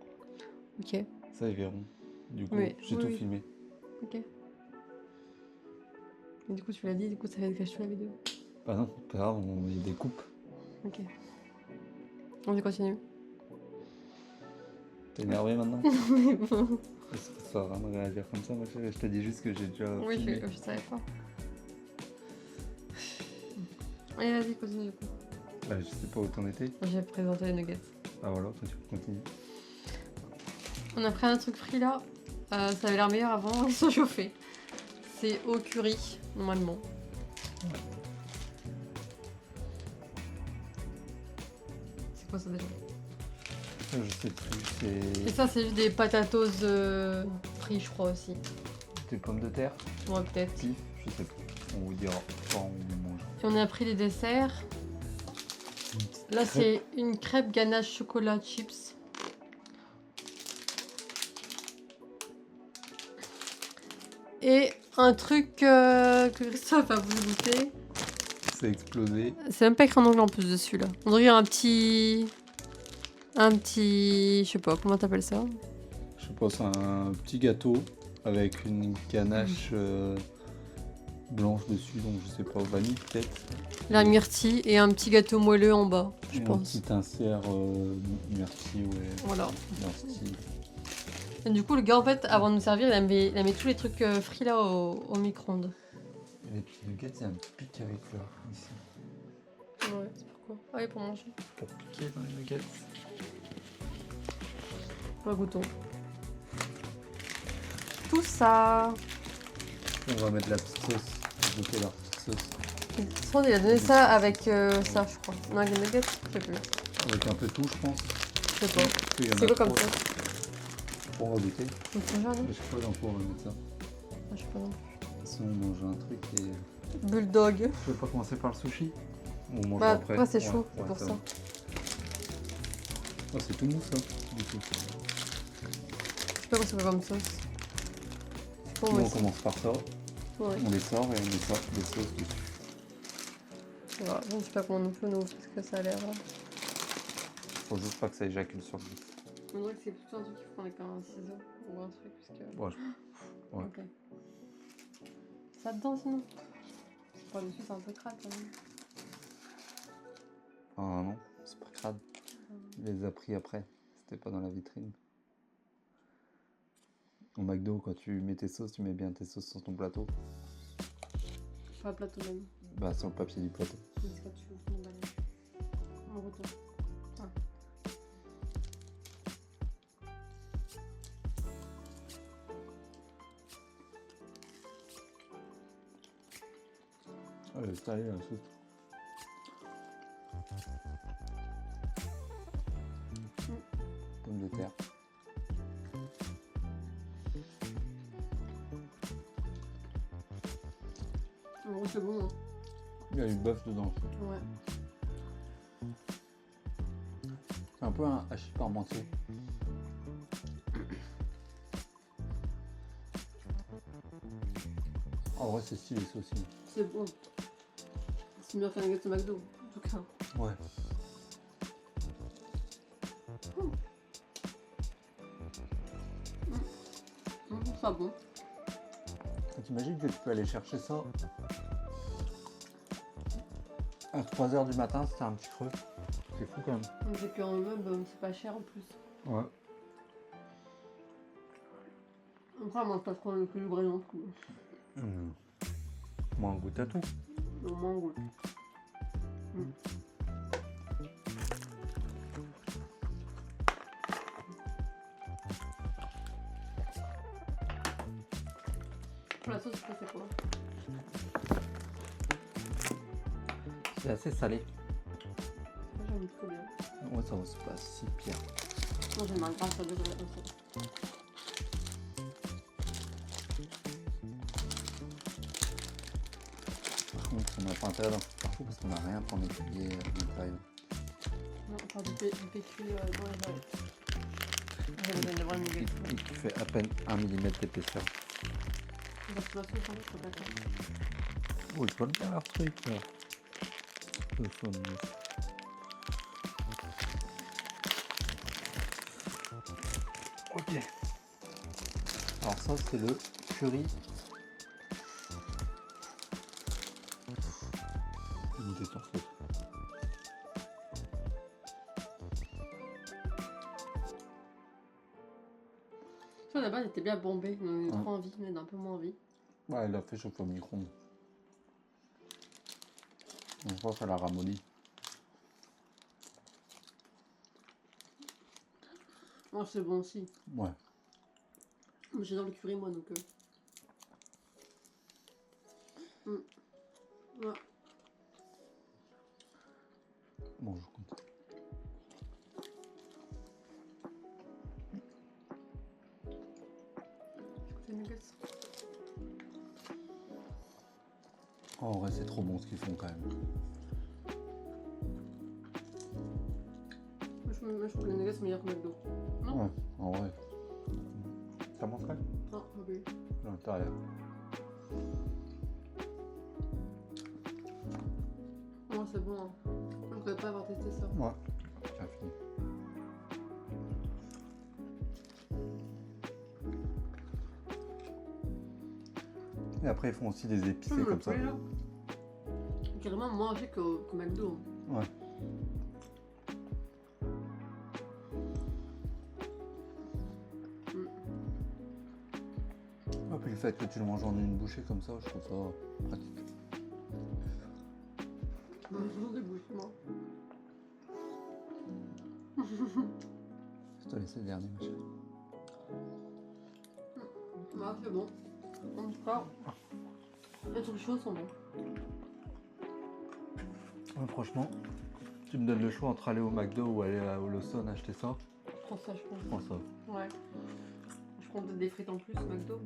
Ok. Ça ils verront. Du coup, Oui, j'ai oui, tout oui. filmé. Ok. Et du coup tu l'as dit, du coup ça fait cacher la vidéo. Bah non, pas grave, on met des coupes. Ok. On continue. T'es énervé maintenant? Mais bon. Ça va rien réagir comme ça, ma chérie. Je te dis juste que j'ai déjà Oui, filmé. je savais pas. Allez, vas-y, continue du coup. Bah, je sais pas où t'en étais. J'ai présenté les nuggets. Ah voilà, toi tu peux continuer. On a pris un truc frit là. Ça avait l'air meilleur avant, ils sont chauffés. C'est au curry, normalement. C'est quoi ça déjà? Je sais plus, Et c'est ça, c'est juste des patatos frites, je crois aussi. des pommes de terre, Ouais, peut-être. pif, je sais plus. On vous dira quand on mange. Et on a pris les desserts. Là, c'est une crêpe ganache chocolat chips. Et un truc que Christophe a voulu goûter. C'est explosé. C'est même pas écrit en anglais en plus dessus là. On dirait un petit... Je sais pas, comment t'appelles ça? Je sais pas, c'est un petit gâteau avec une ganache blanche dessus, donc je sais pas, vanille peut-être. La myrtille et un petit gâteau moelleux en bas, je Et un pense. petit insert myrtille, ouais. Voilà. Myrtille. Et du coup, le gars, en fait, avant de nous servir, il a mis tous les trucs frits là au micro-ondes. Et les petits nuggets, il y a un pic avec là, ici. Ouais, c'est pourquoi? Ah oui, pour manger. Pour piquer dans les nuggets. Pas goûtons. Tout ça. On va mettre la petite sauce. Goûter leur petite sauce. Je pense qu'il a donné ça avec ça, je crois. Non, avec les nuggets, je sais plus. Avec un peu tout, je pense. Je sais pas. Parce qu'il y en a C'est quoi comme trop. ça? On va goûter. Donc, on mange, non? Je sais pas dans quoi on va mettre ça. Ah, je sais pas non plus. Si on mange un truc et... Bulldog. Je vais pas commencer par le sushi. On mange Bah, après. après, c'est Ouais, chaud, c'est ouais, pour c'est ça. bon. Oh, c'est tout mou ça, du coup. Je sais pas quoi c'est comme sauce. C'est pour Nous, moi on aussi. commence par ça. Ouais. On les sort et on met ça, des sauces dessus. Voilà. Je sais pas comment non plus on ouvre parce que ça a l'air. Faut juste pas que ça éjacule sur le. On dirait que c'est plutôt un truc qu'il faut avec un ciseau ou un truc parce que. Ouais. Ouais. Ok. Ça dedans sinon. Par dessus c'est un peu crade quand même. Ah non, c'est pas crade. Il les a pris après. C'était pas dans la vitrine. Au McDo, quand tu mets tes sauces, tu mets bien tes sauces sur ton plateau. Sur le plateau même. Bah, sur le papier du plateau. Dis quand tu veux mon balai. En retour. Ah. Ah, le salé, la sauce. Pommes de terre. En gros, c'est bon. Hein. Il y a du bœuf dedans. Ouais. C'est un peu un hachis parmentier. En vrai, c'est stylé ça aussi. C'est bon. C'est mieux qu'un nugget au McDo, en tout cas. Ouais. Ça bon. T'imagines que tu peux aller chercher ça à 3h du matin, c'était un petit creux. C'est fou quand même. C'est qu'en meuble, c'est pas cher en plus. Ouais. Après, on mange pas trop le livrer non plus. Moi, on goûte à tout. Au moins, on goûte. Pour la sauce, c'est quoi? C'est assez salé. Moi, j'aime trop bien. Ouais, ça c'est pas si pire. Moi, j'aime un grâce à deux comme ça. Par contre, on n'a pas intérêt d'en faire partout parce qu'on n'a rien pour nettoyer l'intérieur. Non, enfin, du PQ dans les oreilles. J'avais donné vraiment une Il fait à peine 1 mm d'épaisseur. Parce que la sauce, en fait, je peux pas faire. Oh, ils veulent bien leur truc là. Le son. Ok. Alors ça c'est le curry. Une question sauce. Ça, à la base, il était bien bombé. On a eu Ouais. trop envie, mais on a un peu moins envie. Ouais, elle l'a fait chauffer au micro-ondes. Je pense qu'elle a ramolli. Oh, c'est bon aussi. Ouais. J'adore le curry, moi, donc. Ouais. Bon, je compte. C'est nuggets. Oh, en vrai, c'est trop bon ce qu'ils font quand même. Moi, je trouve que les nuggets sont meilleurs que McDo. Non? Ouais, en vrai. Ça manquerait Non, oui. l'intérieur. Oh, c'est bon. Hein. Je ne voudrais pas avoir testé ça. Ouais. Tiens, fini. Et après, ils font aussi des épicés comme ça. Là. Carrément moins cher que McDo. Ouais. Et puis le fait que tu le manges en une bouchée comme ça, je trouve ça pratique. Toujours des bouches, moi. Je te laisse le dernier, ma chérie. Ah, c'est bon. En tout cas, les trucs chauds sont bons. Ouais, franchement, tu me donnes le choix entre aller au McDo ou aller au Lawson acheter ça. Je prends ça, je Je pense. prends ça. Ouais. Je prends peut-être des frites en plus, McDo.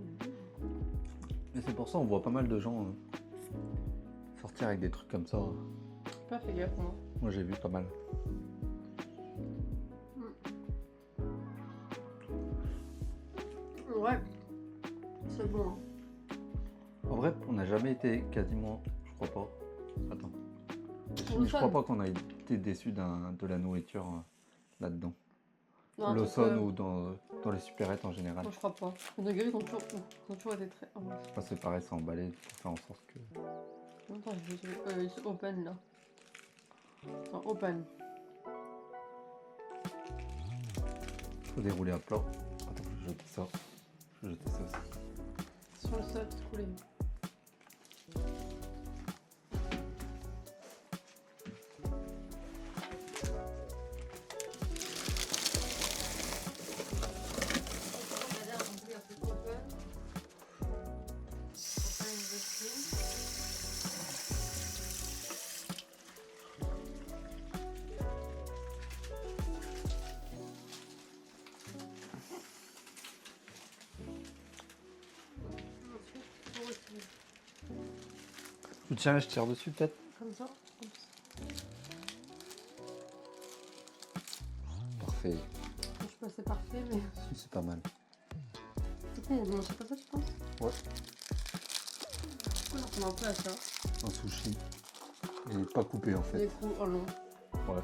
Et c'est pour ça on voit pas mal de gens sortir avec des trucs comme ça. J'ai pas fait gaffe, moi. Moi j'ai vu pas mal. Ouais. C'est bon. Hein. En vrai, on n'a jamais été quasiment, je crois pas. Attends. Je crois pas qu'on a été déçus de la nourriture là-dedans. Non, Lawson ou dans les supérettes en général. Non, je crois pas. Les nuggets ont toujours été très. Oh, ouais. Enfin, c'est pareil, c'est emballé pour faire en sorte que. Attends, ils sont open là. Ils sont open. Faut dérouler un plat. Attends, je vais jeter ça. Je vais jeter ça aussi. Sur le sol, c'est coulé. Tu tiens, je tire dessus peut-être. Comme ça. Parfait. Je sais pas, c'est parfait, mais. Si, c'est pas mal. Du coup, on mange pas ça, tu penses? Ouais. Pourquoi on ressemble un peu à ça? Un sushi. Il n'est pas coupé en fait. Les coups en long. Ouais.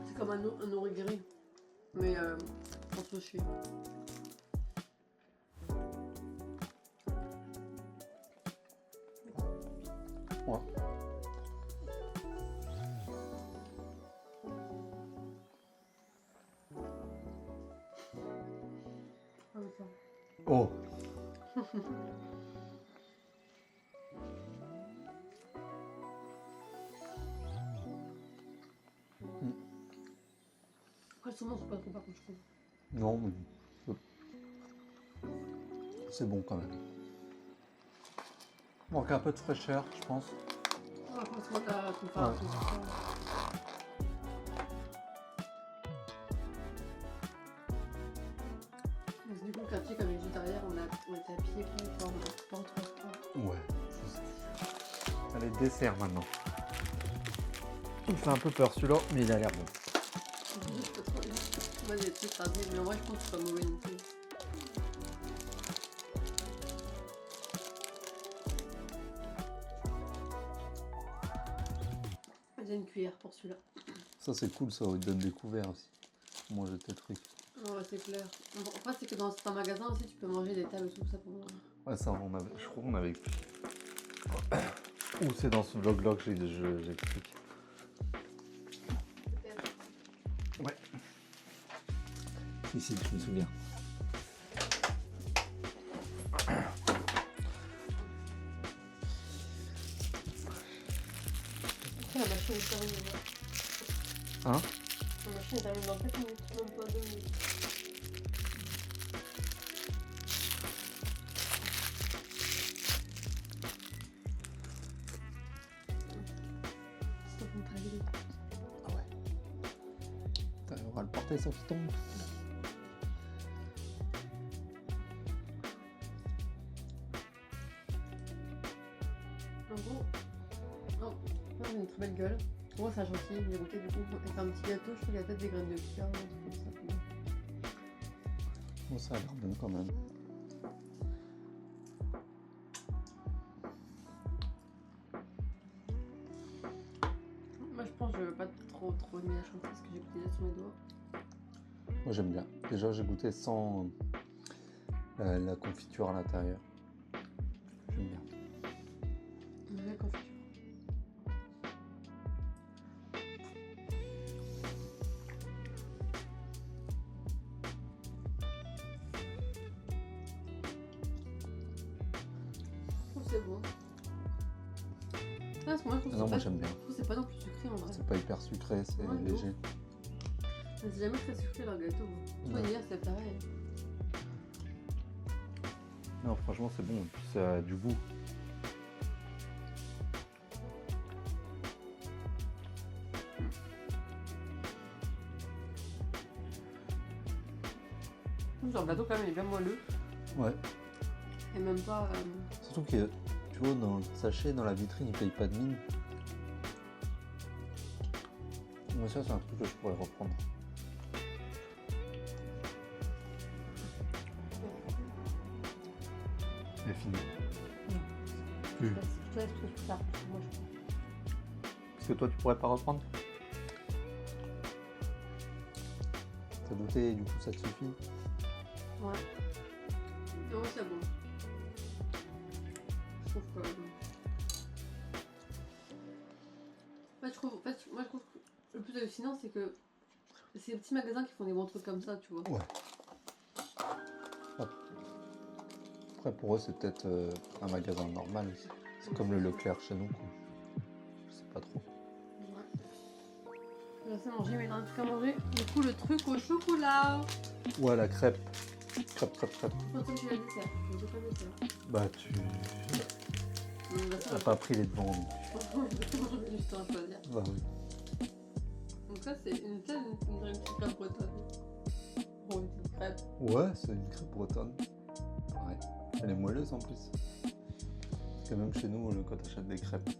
C'est comme un origami, mais en sushi. Ouais. Comme ça. Oh. Après, souvent, c'est pas trop, par contre, je trouve. Non, mais c'est bon quand même. Manque un peu de fraîcheur, je pense. Ouais, franchement, t'as tout fait. Ouais. Du coup, le quartier, comme il dit derrière, on était à pied pour pas en transport. Ouais, c'est Allez, dessert maintenant. Il fait un peu peur celui-là, mais il a l'air bon. Moi, j'ai des trucs radis, mais en vrai, je pense que c'est pas mauvais non plus. J'ai une cuillère pour celui-là. Ça c'est cool, ça il te donne des couverts aussi. Manger tes trucs. Ouais, c'est clair. En fait, c'est que dans certains magasins aussi, tu peux manger des tables et tout ça pour moi. Ouais, ça on avait, je crois qu'on avait expliqué. Ou c'est dans ce vlog-là que j'explique. Ouais. Si, je me souviens. Après, la machine est terminée. Hein? La machine est terminée dans 4 minutes, même pas 2 minutes. C'est pas très vite. Ah ouais. Putain, on va le porter sans qu'il tombe. En gros, non, ça, j'ai une très belle gueule. Moi, ça change aussi, j'ai goûté du coup. Et c'est un petit gâteau, je trouve qu'il y a peut-être des graines de chia, un truc comme ça. Bon, ça a l'air bon quand même. Moi, je pense que je veux pas trop aimer la chantilly parce que j'ai goûté déjà sur mes doigts. Moi j'aime bien. Déjà j'ai goûté sans la confiture à l'intérieur. J'aime bien. Une vraie confiture. Je trouve que c'est bon. Ah, moi, je trouve que Ah non, moi c'est pas- j'aime bien. je trouve que c'est pas non plus sucré en vrai. C'est pas hyper sucré, c'est Ouais, non. léger. Mais c'est jamais très sucré leur gâteau. Toi, Ouais. hier, c'est pareil. Non, franchement c'est bon, en plus ça a du goût. Leur gâteau, quand même, il est bien moelleux. Ouais. Et même pas. Surtout que, tu vois, dans le sachet, dans la vitrine, il paye pas de mine. Moi ça c'est un truc que je pourrais reprendre. C'est fini. Je te laisse plus tard. Moi, je Parce que toi tu pourrais pas reprendre? T'as douté et du coup ça te suffit. Ouais. Non, c'est bon. Je trouve que. Moi, je trouve que le plus hallucinant, c'est que c'est les petits magasins qui font des bons trucs comme ça, tu vois. Ouais. Après pour eux c'est peut-être un magasin normal aussi. C'est comme le Leclerc chez nous quoi. Je sais pas trop. Je sais manger, mais il y a un truc à manger. Du coup, le truc au chocolat. Ouais la crêpe. Crêpe. Je pense que j'ai la dessert. Je sais pas le dessert. Bah tu Bah, t'as pas pris les devants. J'ai juste un choisir. Bah oui. Donc ça, c'est une petite crêpe bretonne. Bon, une petite crêpe. Ouais, c'est une crêpe bretonne. Ouais. Elle est moelleuse en plus. Parce que même chez nous, quand tu achètes des crêpes,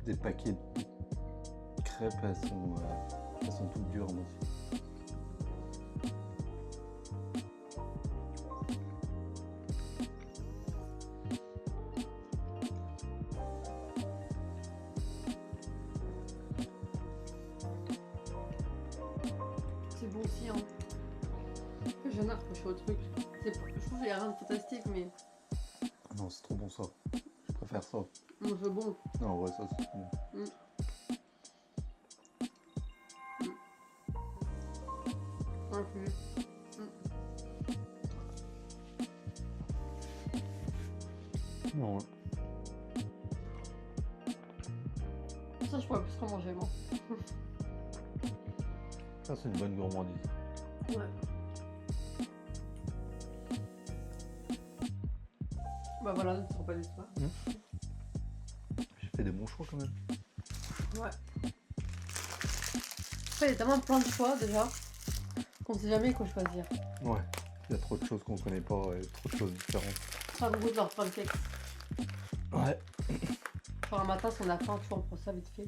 des paquets de crêpes, elles sont toutes dures moi aussi. C'est bon aussi, hein. J'en ai accroché au truc. Je trouve qu'il y a rien de fantastique, mais Non, c'est trop bon ça. Je préfère ça. non, c'est bon. Non, ouais, ça c'est trop bon. Ouais, puis- Non, ouais. Ça, je pourrais plus qu'en manger, moi. Ça c'est une bonne gourmandise. Ouais. Bah voilà, ne te pas d'histoire. J'ai fait des bons choix quand même. Ouais. Après, il y a tellement plein de choix déjà qu'on ne sait jamais quoi choisir. Ouais. Il y a trop de choses qu'on connaît pas et trop de choses différentes. Ça me goûte leur pancake. Ouais. Genre un matin, si on a faim, tu vois, on prend ça vite fait.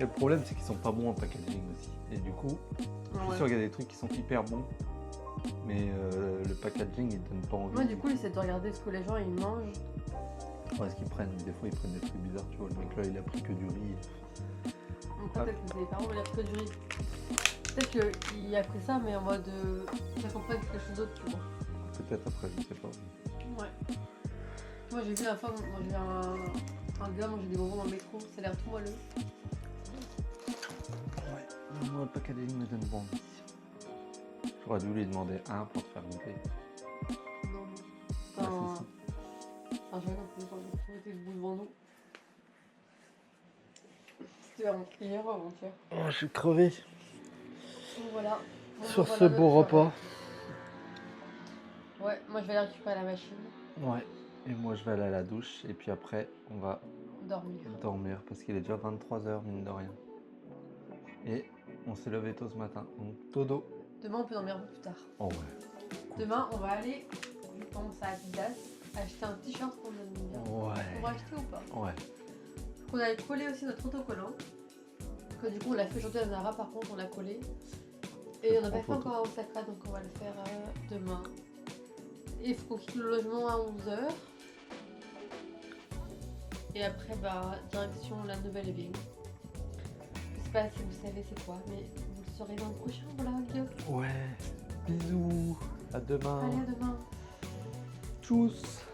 Et le problème c'est qu'ils sont pas bons en packaging aussi. Et du coup, je suis sûr qu'il y a des trucs qui sont hyper bons. Mais le packaging il donne pas envie. Moi, du coup, j'essaie de regarder ce que les gens ils mangent. Ouais, ce qu'ils prennent, des fois ils prennent des trucs bizarres, tu vois. Le mec là il a pris que du riz. Donc, peut-être que c'est les parents, mais il a pris du riz. Peut-être qu'il a pris ça, mais en mode. Ça comprenne quelque chose d'autre, tu vois. Peut-être après, je sais pas. Ouais. Moi, j'ai vu la fois, moi, j'ai vu un gars manger des bonbons dans le métro, ça a l'air tout moelleux. Ouais, moi le packaging me donne bon envie. J'aurais dû lui demander un pour te faire goûter. Non, non. C'est Bah, un jeune un peu, quand on était debout devant nous. C'était hier ou avant-hier. Oh, je suis crevé. Donc voilà. Bon, Sur voilà ce notre beau soirée. repas. Ouais, moi je vais aller récupérer la machine. Ouais. Et moi je vais aller à la douche et puis après on va Dormir. parce qu'il est déjà 23h mine de rien. Et on s'est levé tôt ce matin. Donc todo. Demain on peut dormir un peu plus tard. Oh ouais. Demain on va aller, je pense à Adidas, acheter un t-shirt qu'on aime bien. Ouais. On va acheter ou pas? Ouais. On a collé aussi notre autocollant. Que du coup on l'a fait aujourd'hui à Zara, par contre on l'a collé. Et on n'a pas fait encore à Osaka, donc on va le faire demain. Et il faut qu'on quitte le logement à 11h. Et après, bah, direction la nouvelle ville. Je sais pas si vous savez c'est quoi, mais vous le saurez dans le prochain vlog. Ouais. Bisous. À demain. Allez, à demain. Tchuss.